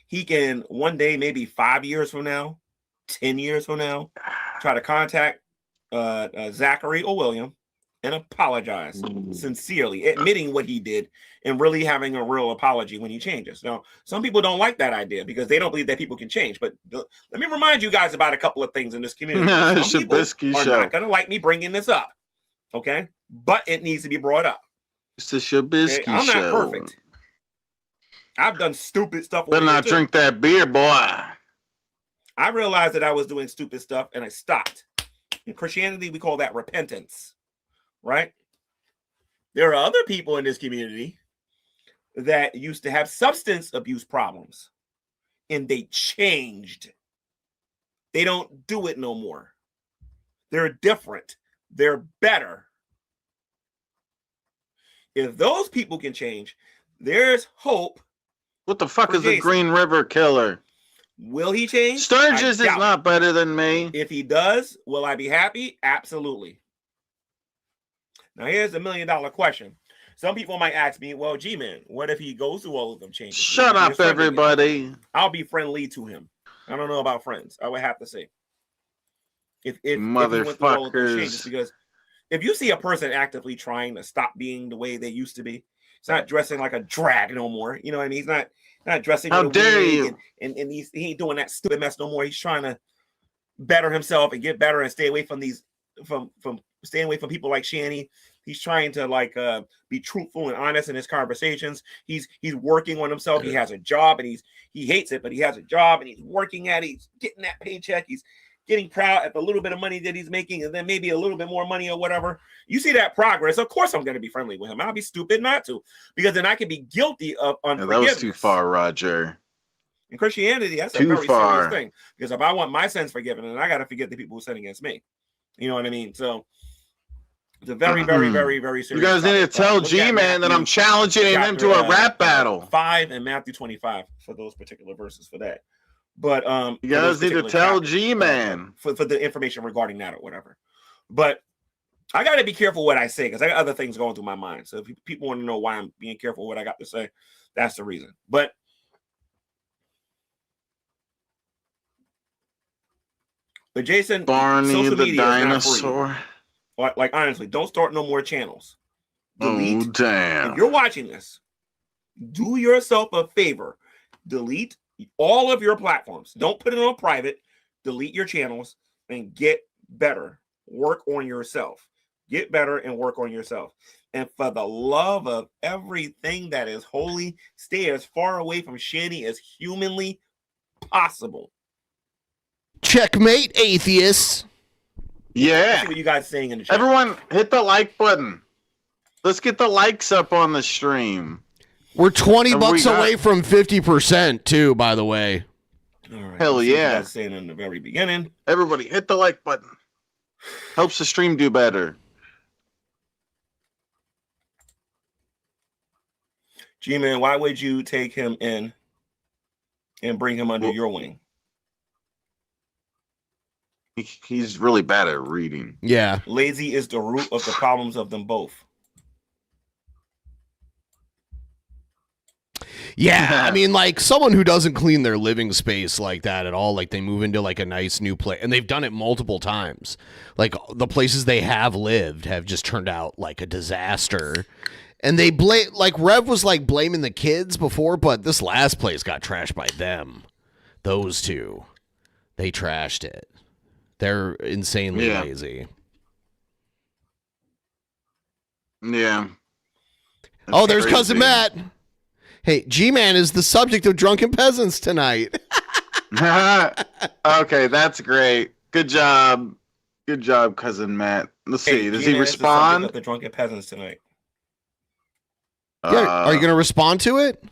he can one day, maybe 5 years from now, 10 years from now, try to contact Zachary or William and apologize sincerely, admitting what he did and really having a real apology when he changes. Now, some people don't like that idea because they don't believe that people can change. But let me remind you guys about a couple of things in this community. Some people are not going to like me bringing this up, okay? But it needs to be brought up. It's the Shabisky I'm show. not perfect. I've done stupid stuff. Better not drink that beer, boy. I realized that I was doing stupid stuff and I stopped. In Christianity, we call that repentance. Right? There are other people in this community that used to have substance abuse problems and they changed. They don't do it no more. They're different. They're better. If those people can change, there's hope. What the fuck is a Green River Killer? Will he change? Sturgis is not better than me. If he does, will I be happy? Absolutely. Now, here's $1 million question. Some people might ask me, well, G-Man, what if he goes through all of them changes? Shut up, everybody. I'll be friendly to him. I don't know about friends. I would have to say. If he went through all of those changes, Motherfuckers. because if you see a person actively trying to stop being the way they used to be, he's not dressing like a drag no more. You know what I mean? He's not dressing How with a dare wig you? and he ain't doing that stupid mess no more. He's trying to better himself and get better and stay away from these from staying away from people like Shanny. He's trying to be truthful and honest in his conversations. He's working on himself. He has a job and he hates it, but he has a job and he's working at it. He's getting that paycheck. He's getting proud at the little bit of money that he's making, and then maybe a little bit more money or whatever. You see that progress. Of course, I'm going to be friendly with him. I'll be stupid not to, because then I could be guilty of unforgiveness. That was too far, Roger. In Christianity, that's Too a very far. serious thing. Because if I want my sins forgiven, then I got to forget the people who sin against me. You know what I mean? So it's a very, very, very, very serious. You guys need to tell Look at G-Man that I'm challenging him to a rap battle. 5 and Matthew 25 for those particular verses for that. But you guys need to tell G-Man for the information regarding that or whatever. But I got to be careful what I say, because I got other things going through my mind. So if people want to know why I'm being careful what I got to say, that's the reason. But Jason, Barney social the media dinosaur. Like honestly, don't start no more channels. Delete. Oh damn! If you're watching this, do yourself a favor. Delete all of your platforms. Don't put it on private. Delete your channels and get better. Work on yourself. Get better and work on yourself. And for the love of everything that is holy, stay as far away from Shanny as humanly possible. Checkmate, atheists. Yeah. Let's see what you guys saying in the chat. Everyone, hit the like button. Let's get the likes up on the stream. We're $20 away from 50% too, by the way. All right, hell yeah! What saying in the very beginning. Everybody, hit the like button. Helps the stream do better. G-Man, why would you take him in and bring him under your wing? He's really bad at reading. Yeah. Lazy is the root of the problems of them both. Yeah, I mean, like, someone who doesn't clean their living space like that at all, like they move into like a nice new place, and they've done it multiple times. Like the places they have lived have just turned out like a disaster. And they blame, like Rev was like blaming the kids before, but this last place got trashed by them. Those two, they trashed it. They're insanely lazy. Yeah. That's there's crazy. Cousin Matt. Hey, G-Man is the subject of Drunken Peasants tonight. Okay, that's great. Good job. Good job, Cousin Matt. Let's see. Does he respond? The Drunken Peasants tonight. Yeah, are you going to respond to it?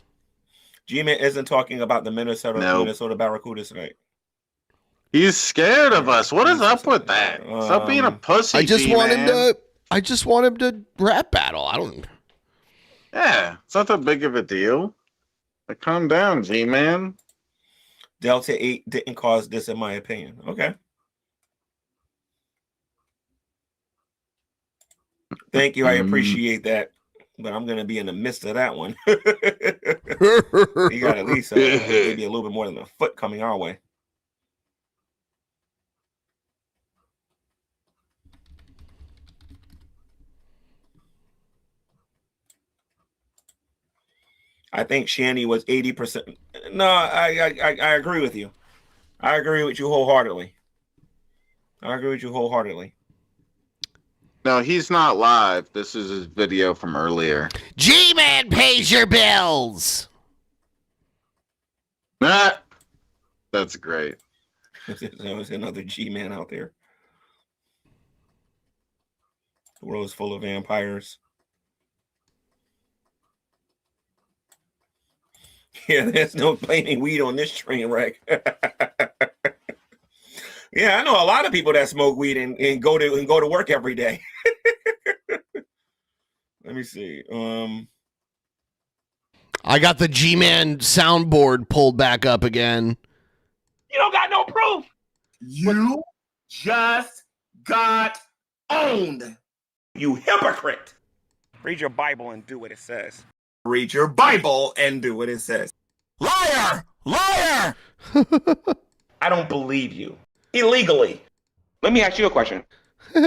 G-Man isn't talking about the Minnesota Barracudas tonight. He's scared of us. What is up with that? Stop being a pussy. I just want him to. I just want him to rap battle. I don't. Yeah, it's not that big of a deal. Like, calm down, G-Man. Delta 8 didn't cause this, in my opinion. Okay. Thank you. I appreciate that. But I'm going to be in the midst of that one. You got at least maybe a little bit more than a foot coming our way. I think Shanny was 80%. No, I agree with you. I agree with you wholeheartedly. No, he's not live. This is his video from earlier. G-Man pays your bills. That's great. There's another G-Man out there. The world is full of vampires. Yeah, there's no blaming weed on this train wreck. Yeah, I know a lot of people that smoke weed and go to work every day. Let me see. I got the G-Man soundboard pulled back up again. You don't got no proof. You just got owned. You hypocrite. Read your Bible and do what it says. Read your Bible and do what it says. Liar! Liar! I don't believe you. Illegally. Let me ask you a question. Me,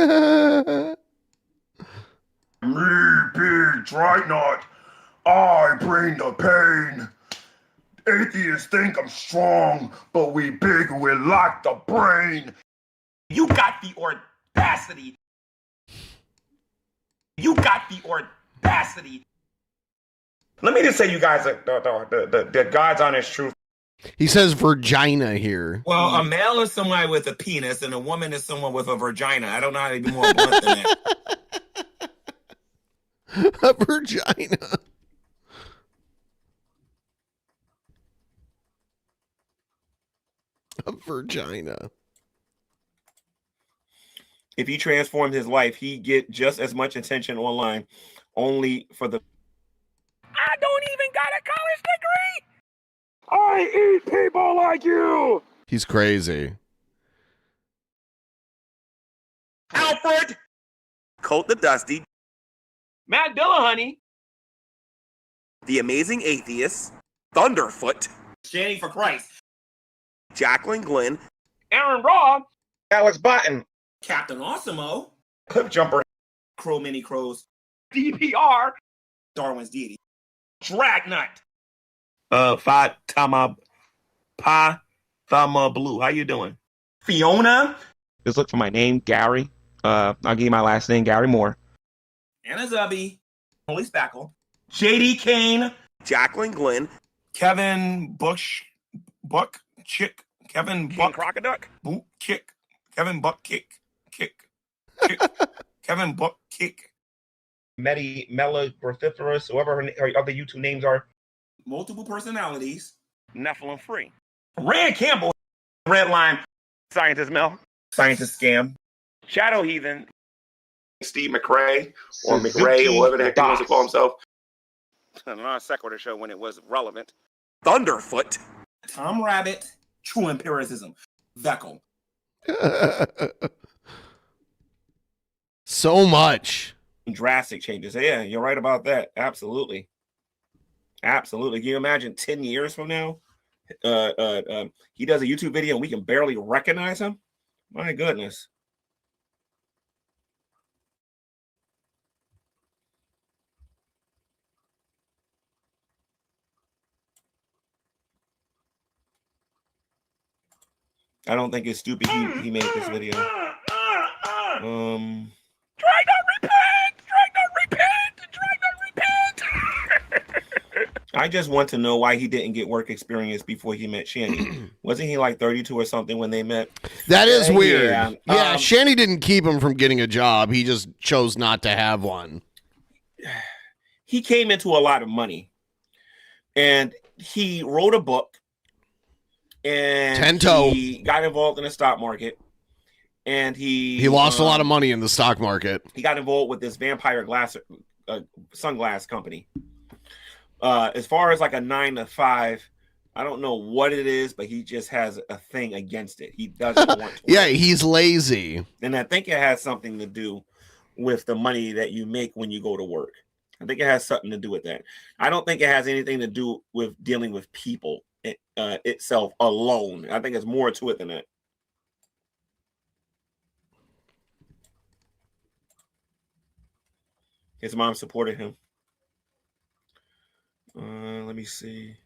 big Dreadnought. I bring the pain. Atheists think I'm strong, but we big, we lack the brain. You got the audacity. You got the audacity. Let me just say, you guys, the God's honest truth. He says vagina here. Well, a male is someone with a penis, and a woman is someone with a vagina. I don't know how to be more blunt than that. A vagina. A vagina. If he transformed his life, he'd get just as much attention online, only for the. I don't even got a college degree. I eat people like you. He's crazy. Alfred. Colt the Dusty. Matt Dillahunty. The Amazing Atheist. Thunderfoot. Shanny for Christ. Jacqueline Glenn. Aaron Raw. Alex Button. Captain Awesomeo. Cliff Jumper. Crow Mini Crows. DPR. Darwin's Deity. Dragnut. Fatama Pa Thama Blue. How you doing? Fiona. Just look for my name, Gary. I'll give you my last name, Gary Moore. Anna Zubby. Holy Spackle. JD Kane. Jacqueline Glenn. Kevin Bush. Buck Chick. Kevin Buck. Crocoduck. Boot Kick. Kevin Buck Kick. Kick. Kevin Buck Kick. Medi Mela Grothiferous, whoever her other YouTube names are. Multiple personalities. Nephilim Free. Rand Campbell. Red Line. Scientist Mel. Scientist Scam. Shadow Heathen. Steve McRae or McRae or whatever the heck he wants to call himself. The non sequitur show when it was relevant. Thunderfoot. Tom Rabbit. True Empiricism. Veckel. So much. Drastic changes. Yeah, you're right about that. Absolutely. Absolutely. Can you imagine 10 years from now? He does a YouTube video and we can barely recognize him? My goodness. I don't think it's stupid he made this video. Dragon repent! Dragon repent! I just want to know why he didn't get work experience before he met Shanny. Wasn't he like 32 or something when they met? That is weird. Yeah, Shanny didn't keep him from getting a job. He just chose not to have one. He came into a lot of money. And he wrote a book. And he got involved in the stock market. And he lost a lot of money in the stock market. He got involved with this vampire glass sunglass company. As far as like a 9 to 5, I don't know what it is, but he just has a thing against it. He doesn't want to. Yeah, he's lazy. And I think it has something to do with the money that you make when you go to work. I think it has something to do with that. I don't think it has anything to do with dealing with people itself alone. I think it's more to it than that. His mom supported him. Let me see.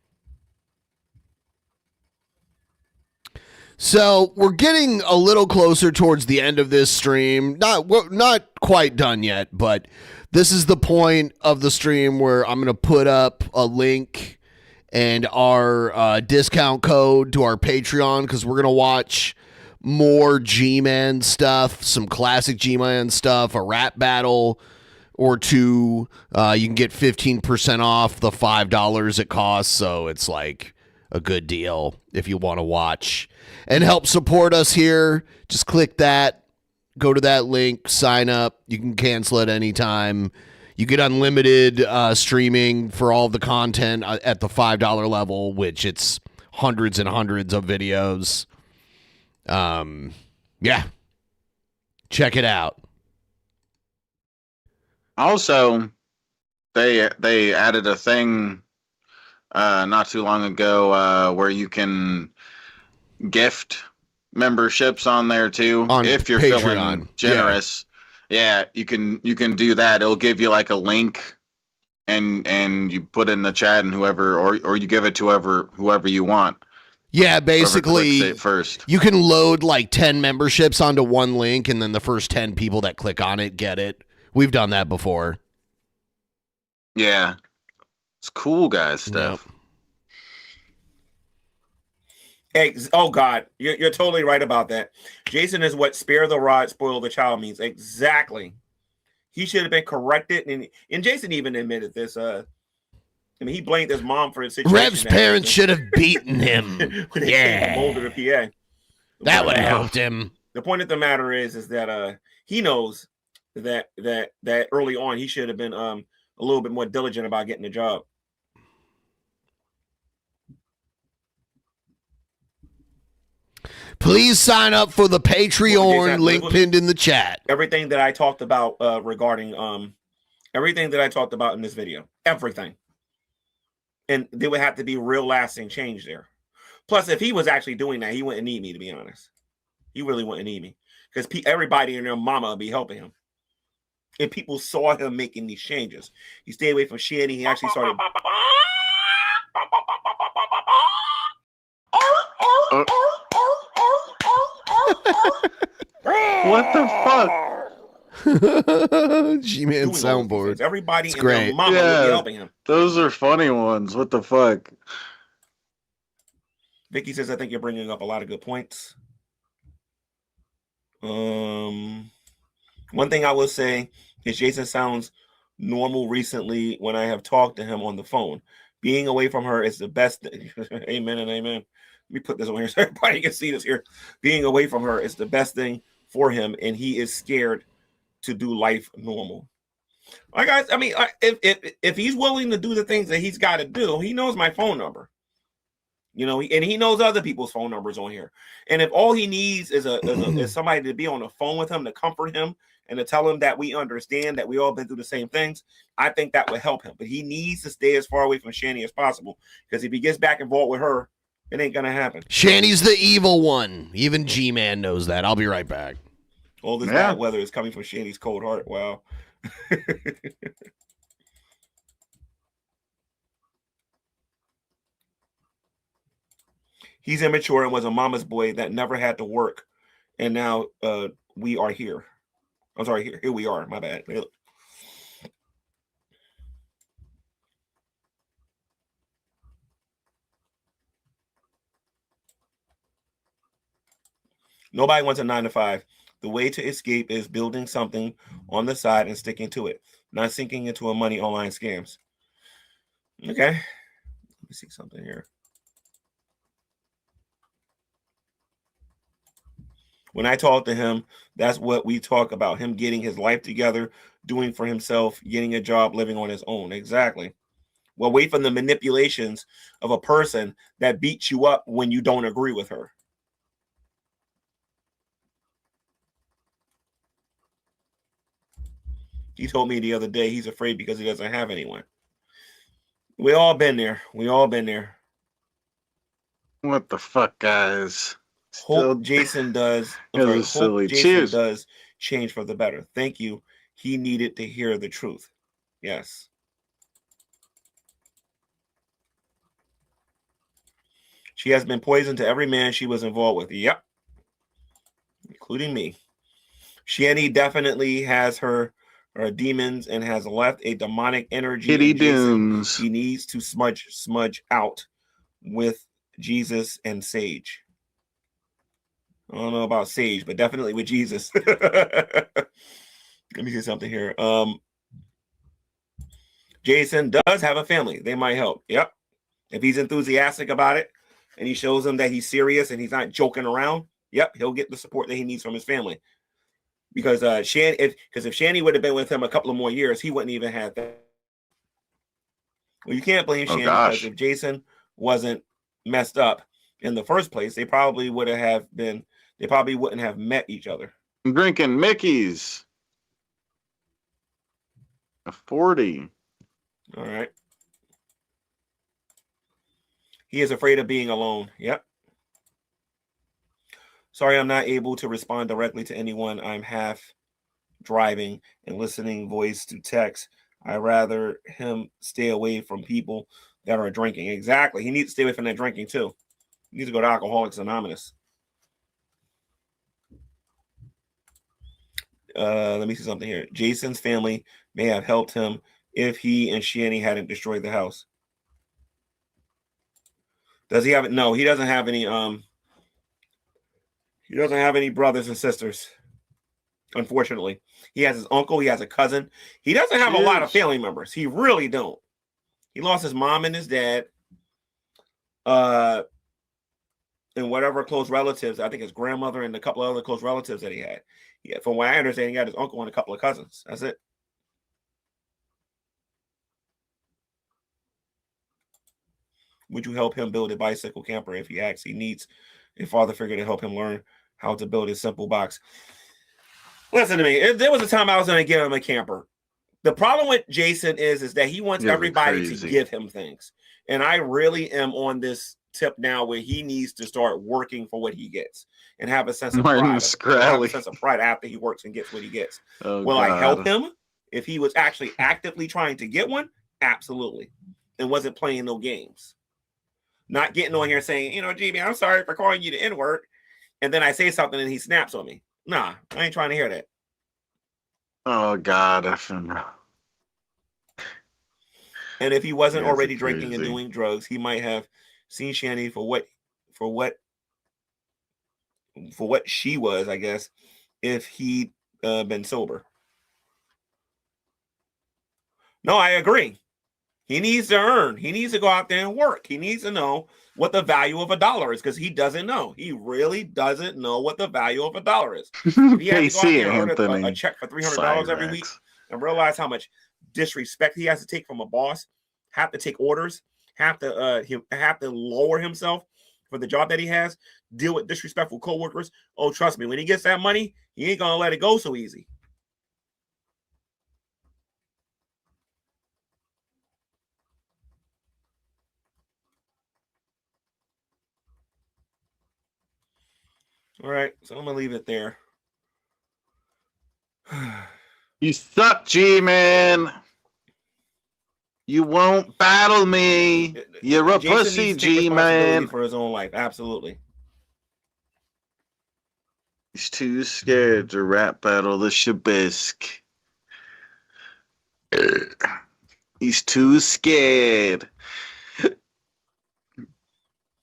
So we're getting a little closer towards the end of this stream. Not quite done yet, but this is the point of the stream where I'm going to put up a link and our discount code to our Patreon because we're going to watch more G-Man stuff, some classic G-Man stuff, a rap battle or two. You can get 15% off the $5 it costs, so it's like a good deal if you want to watch and help support us here. Just click that, go to that link, sign up. You can cancel at any time. You get unlimited streaming for all the content at the $5 level, which it's hundreds and hundreds of videos. Yeah, check it out. Also, they added a thing not too long ago where you can gift memberships on there too. On if you're Patreon. feeling generous, yeah, you can do that. It'll give you like a link, and you put in the chat, and whoever or you give it to whoever you want. Yeah, basically, it first. You can load like 10 memberships onto one link, and then the first 10 people that click on it get it. We've done that before. Yeah, it's cool, guys. Stuff. Yep. Oh God, you're totally right about that. Jason is what spare the rod, spoil the child means. Exactly. He should have been corrected, and Jason even admitted this. I mean, he blamed his mom for his situation. Rev's parents should have beaten him. When they came from Boulder to PA. That would have helped him. The point of the matter is that he knows that early on he should have been a little bit more diligent about getting a job. Please sign up for the Patreon link pinned in the chat. Everything that I talked about regarding everything that I talked about in this video, everything. And there would have to be real lasting change there. Plus, if he was actually doing that, he wouldn't need me, to be honest. He really wouldn't need me. Because everybody and their mama would be helping him. And people saw him making these changes. He stayed away from Shanny. He actually started... What the fuck? G-Man soundboard. Everybody and their mama would be helping him. Those are funny ones. What the fuck? Vicky says, I think you're bringing up a lot of good points. One thing I will say is Jason sounds normal recently when I have talked to him on the phone. Being away from her is the best thing. Amen and amen. Let me put this on here so everybody can see this here. Being away from her is the best thing for him, and he is scared to do life normal. Like I mean, if he's willing to do the things that he's got to do, he knows my phone number. You know, and he knows other people's phone numbers on here. And if all he needs is is somebody to be on the phone with him to comfort him and to tell him that we understand that we all been through the same things, I think that would help him. But he needs to stay as far away from Shanny as possible, because if he gets back involved with her, it ain't gonna happen. Shanny's the evil one. Even G-Man knows that. I'll be right back. All this bad weather is coming from Shanny's cold heart. Wow. He's immature and was a mama's boy that never had to work. And now we are here. I'm sorry, here we are. My bad. Nobody wants a 9-to-5. The way to escape is building something on the side and sticking to it, not sinking into a money online scams. Okay. Let me see something here. When I talk to him, that's what we talk about. Him getting his life together, doing for himself, getting a job, living on his own. Exactly. Well, away from the manipulations of a person that beats you up when you don't agree with her. He told me the other day he's afraid because he doesn't have anyone. We all been there. We all been there. What the fuck, guys? Hope Jason does. Silly. Cheers. Does change for the better. Thank you. He needed to hear the truth. Yes. She has been poisoned to every man she was involved with. Yep. Including me. Shanny definitely has her demons and has left a demonic energy. Kitty Dooms. He needs to smudge out with Jesus and Sage. I don't know about Sage, but definitely with Jesus. Let me see something here. Jason does have a family. They might help. Yep. If he's enthusiastic about it and he shows them that he's serious and he's not joking around, yep, he'll get the support that he needs from his family. Because if Shanny would have been with him a couple of more years, he wouldn't even have that. Well, you can't blame Shanny, because if Jason wasn't messed up in the first place, they probably wouldn't have met each other. I'm drinking Mickey's. A 40. All right. He is afraid of being alone. Yep. Sorry, I'm not able to respond directly to anyone. I'm half driving and listening voice to text. I rather him stay away from people that are drinking. Exactly. He needs to stay away from that drinking too. He needs to go to Alcoholics Anonymous. Let me see something here. Jason's family may have helped him if he and Shanny hadn't destroyed the house. Does he have it? No, he doesn't have any. He doesn't have any brothers and sisters. Unfortunately, he has his uncle. He has a cousin. He doesn't have a lot of family members. He really don't. He lost his mom and his dad. And whatever close relatives. I think his grandmother and a couple of other close relatives that he had. Yeah, from what I understand, he got his uncle and a couple of cousins. That's it. Would you help him build a bicycle camper if he asks? He needs a father figure to help him learn how to build a simple box. Listen to me. There was a time I was going to give him a camper. The problem with Jason is that he wants everybody to give him things. And I really am on this tip now where he needs to start working for what he gets and have a sense of pride. Have a sense of pride after he works and gets what he gets. Will I help him if he was actually actively trying to get one? Absolutely. And wasn't playing no games. Not getting on here saying, you know, G, I'm sorry for calling you the N-word. And then I say something and he snaps on me. Nah, I ain't trying to hear that. Oh, God. And if he wasn't already drinking and doing drugs, he might have seen Shanny for what she was, I guess, if he'd been sober. No, I agree. He needs to earn. He needs to go out there and work. He needs to know what the value of $1 is because he doesn't know. He really doesn't know what the value of $1 is. If he has to go out there and earn a check for $300 every week and realize how much disrespect he has to take from a boss, have to take orders, have to lower himself for the job that he has, deal with disrespectful coworkers. Oh, trust me, when he gets that money, he ain't gonna let it go so easy. All right, so I'm gonna leave it there. You suck, G-Man. You won't battle me. You're a Jason pussy, needs to take G-Man. for his own life, absolutely. He's too scared to rap battle the Shabisk. He's too scared.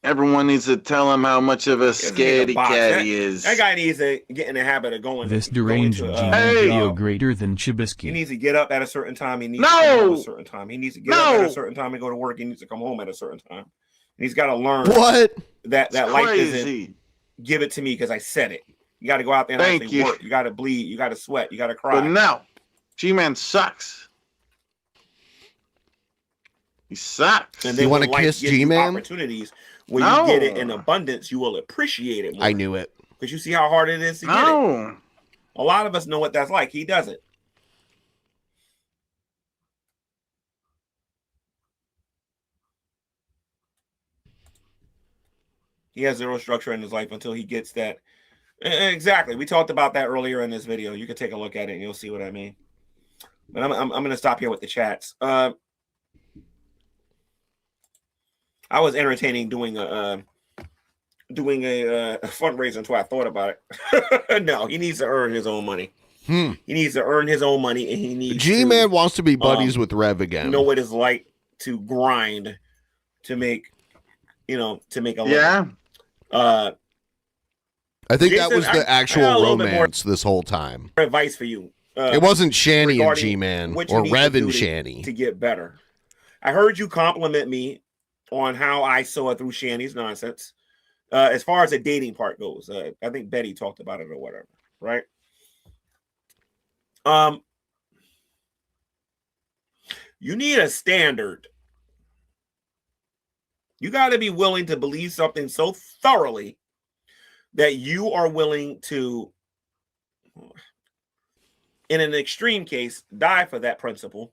Everyone needs to tell him how much of a scaredy cat he is. That guy needs to get in the habit of going. This deranged video greater than Chibisky. He needs to get up at a certain time. He needs to come home at a certain time. He needs to get up at a certain time and go to work. He needs to come home at a certain time. And he's got to learn that life isn't give it to me because I said it. You got to go out there and actually work. You got to bleed. You got to sweat. You got to cry. But no, G-Man sucks. He sucks. And then you want to kiss G-Man? Opportunities when you get it in abundance, you will appreciate it more. I knew it. Because you see how hard it is to get it. A lot of us know what that's like. He doesn't. He has zero structure in his life until he gets that. Exactly. We talked about that earlier in this video. You can take a look at it and you'll see what I mean. But I'm going to stop here with the chats. I was entertaining doing a fundraiser until I thought about it. No, he needs to earn his own money. He needs to earn his own money, and he needs G-Man wants to be buddies with Rev again. Know what it's like to grind to make, a living. Yeah. I think that was the actual romance this whole time. Advice for you. It wasn't Shanny and G-Man or Rev and Shanny to get better. I heard you compliment me on how I saw it through Shanny's nonsense. As far as the dating part goes, I think Betty talked about it or whatever, right? You need a standard. You got to be willing to believe something so thoroughly that you are willing to, in an extreme case, die for that principle,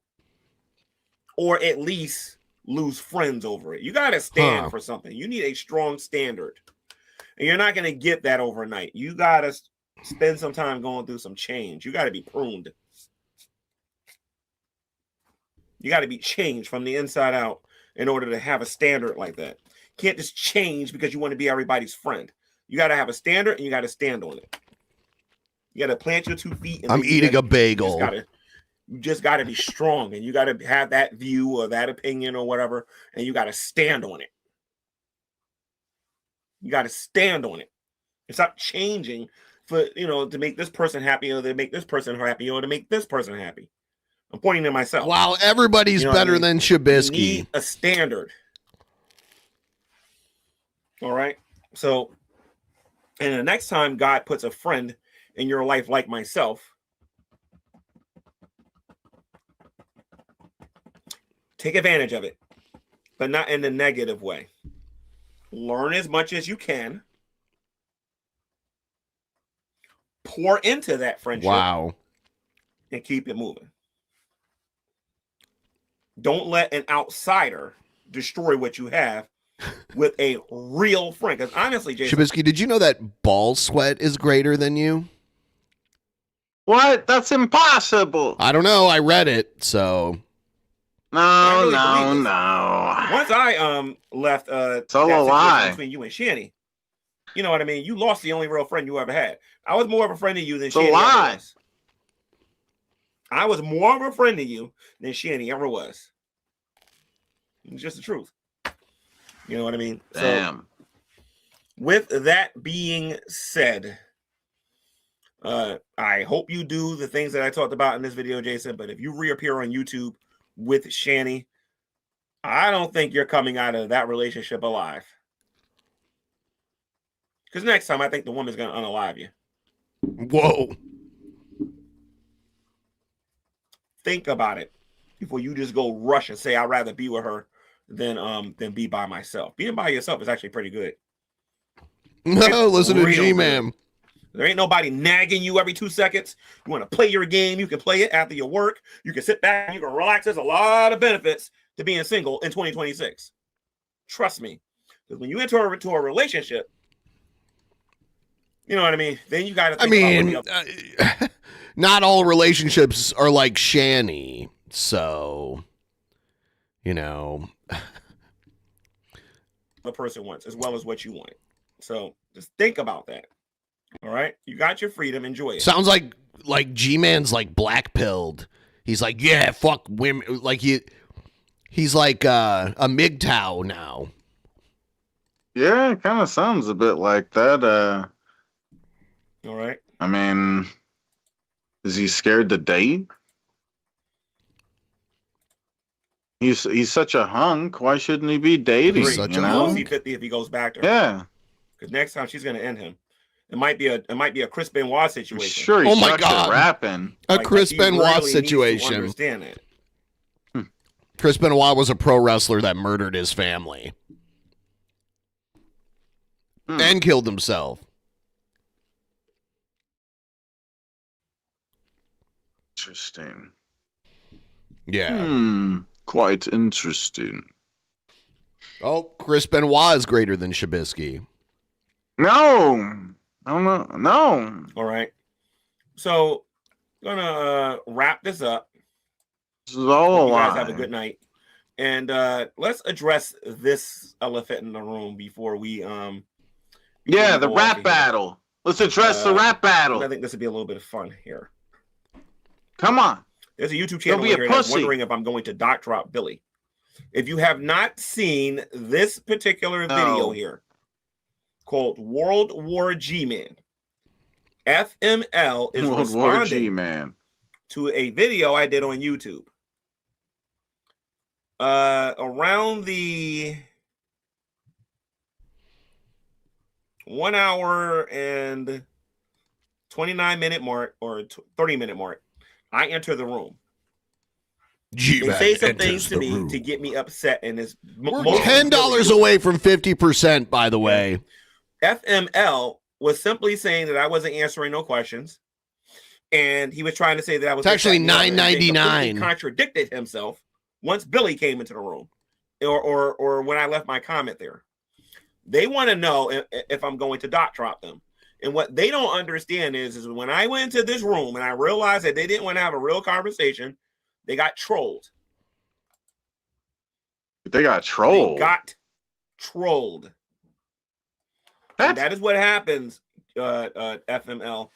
or at least lose friends over it. You got to stand for something. You need a strong standard. And you're not going to get that overnight. You got to spend some time going through some change. You got to be pruned. You got to be changed from the inside out in order to have a standard like that. You can't just change because you want to be everybody's friend. You got to have a standard and you got to stand on it. You got to plant your 2 feet. And I'm eating a bagel. You just got to be strong, and you got to have that view or that opinion or whatever, and you got to stand on it. You got to stand on it. It's not changing for, to make this person happy or to make this person happy or to make this person happy. I'm pointing to myself. Wow, everybody's better than Shabisky. You need a standard. All right. So, and the next time God puts a friend in your life like myself, take advantage of it, but not in a negative way. Learn as much as you can. Pour into that friendship. Wow. And keep it moving. Don't let an outsider destroy what you have with a real friend. Because honestly, Jason, Shabisky, did you know that ball sweat is greater than you? What? That's impossible. I don't know. I read it, so. No. Once I left it's all a lie between you and Shanny, you know what I mean? You lost the only real friend you ever had. I was more of a friend to you than Shanny ever was. I was more of a friend to you than Shanny ever was. It's just the truth. You know what I mean? Damn. So, with that being said, I hope you do the things that I talked about in this video, Jason. But if you reappear on YouTube with Shanny, I don't think you're coming out of that relationship alive. Because next time, I think the woman's going to unalive you. Whoa. Think about it before you just go rush and say, I'd rather be with her than be by myself. Being by yourself is actually pretty good. No, listen to G-Man. There ain't nobody nagging you every 2 seconds. You want to play your game, you can play it after your work. You can sit back, you can relax. There's a lot of benefits to being single in 2026. Trust me. Because when you enter into a relationship, you know what I mean? Then you got to think about not all relationships are like Shanny. So, the person wants as well as what you want. So just think about that. All right, you got your freedom. Enjoy it. Sounds like G-Man's like black pilled. He's like, yeah, fuck women. Like he's like a MGTOW now. Yeah, it kind of sounds a bit like that. All right. I mean, is he scared to date? He's such a hunk. Why shouldn't he be dating? He's such a hunk. 50 if he goes back to her. Yeah. Because next time she's gonna end him. It might be a Chris Benoit situation. Sure, oh my God, rapping. A Chris Benoit situation. Understand it. Chris Benoit was a pro wrestler that murdered his family and killed himself. Interesting. Yeah. Quite interesting. Oh, Chris Benoit is greater than Shabisky. No. No. All right. So, gonna wrap this up. This is all you a guys lie. have a good night. And let's address this elephant in the room before we yeah, the rap battle. Let's address the rap battle. I think this would be a little bit of fun here. Come on. There's a YouTube channel here that's wondering if I'm going to doc drop Billy. If you have not seen this particular video here called World War G-Man, FML is responding to a video I did on YouTube. Around the 1 hour and 29-minute mark or 30-minute mark, I enter the room. They say some things to me to get me upset, and it's we're $10 away from 50%. By the way, FML was simply saying that I wasn't answering no questions, and he was trying to say that I was. It's actually $9.99. He contradicted himself once Billy came into the room, or when I left my comment there. They want to know if I'm going to dock drop them. And what they don't understand is when I went into this room and I realized that they didn't want to have a real conversation, they got trolled. They got trolled. That is what happens, FML.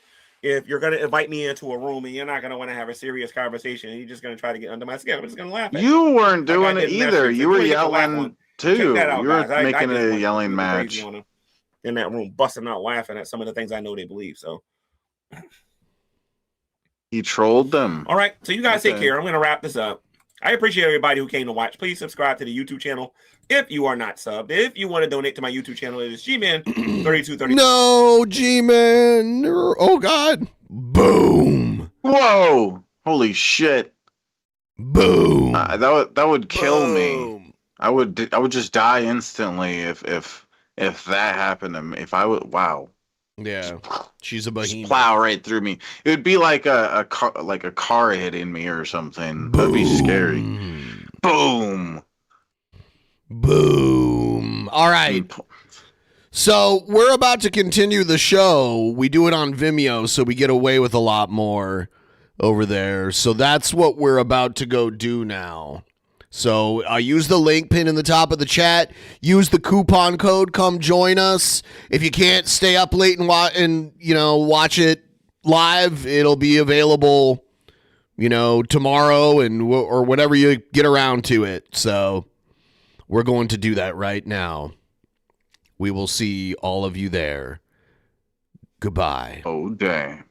If you're going to invite me into a room and you're not going to want to have a serious conversation and you're just going to try to get under my skin, I'm just going to laugh at you. Weren't doing it either. You were yelling too. You were making a yelling match. In that room, busting out laughing at some of the things I know they believe. So he trolled them. All right. So you guys take care. I'm going to wrap this up. I appreciate everybody who came to watch. Please subscribe to the YouTube channel if you are not subbed. If you want to donate to my YouTube channel, it is G-Man3230. No, G-Man. Oh, God. Boom. Whoa. Holy shit. Boom. That would kill me. I would just die instantly if that happened to me. If I would, wow. Yeah, she's a behemoth. Plow right through me. It would be like a car hitting me or something. Boom. That'd be scary. Boom. Boom. All right. So we're about to continue the show. We do it on Vimeo, so we get away with a lot more over there. So that's what we're about to go do now. So use the link pin in the top of the chat. Use the coupon code. Come join us. If you can't stay up late and watch it live, it'll be available, tomorrow or whenever you get around to it. So we're going to do that right now. We will see all of you there. Goodbye. Oh, dang.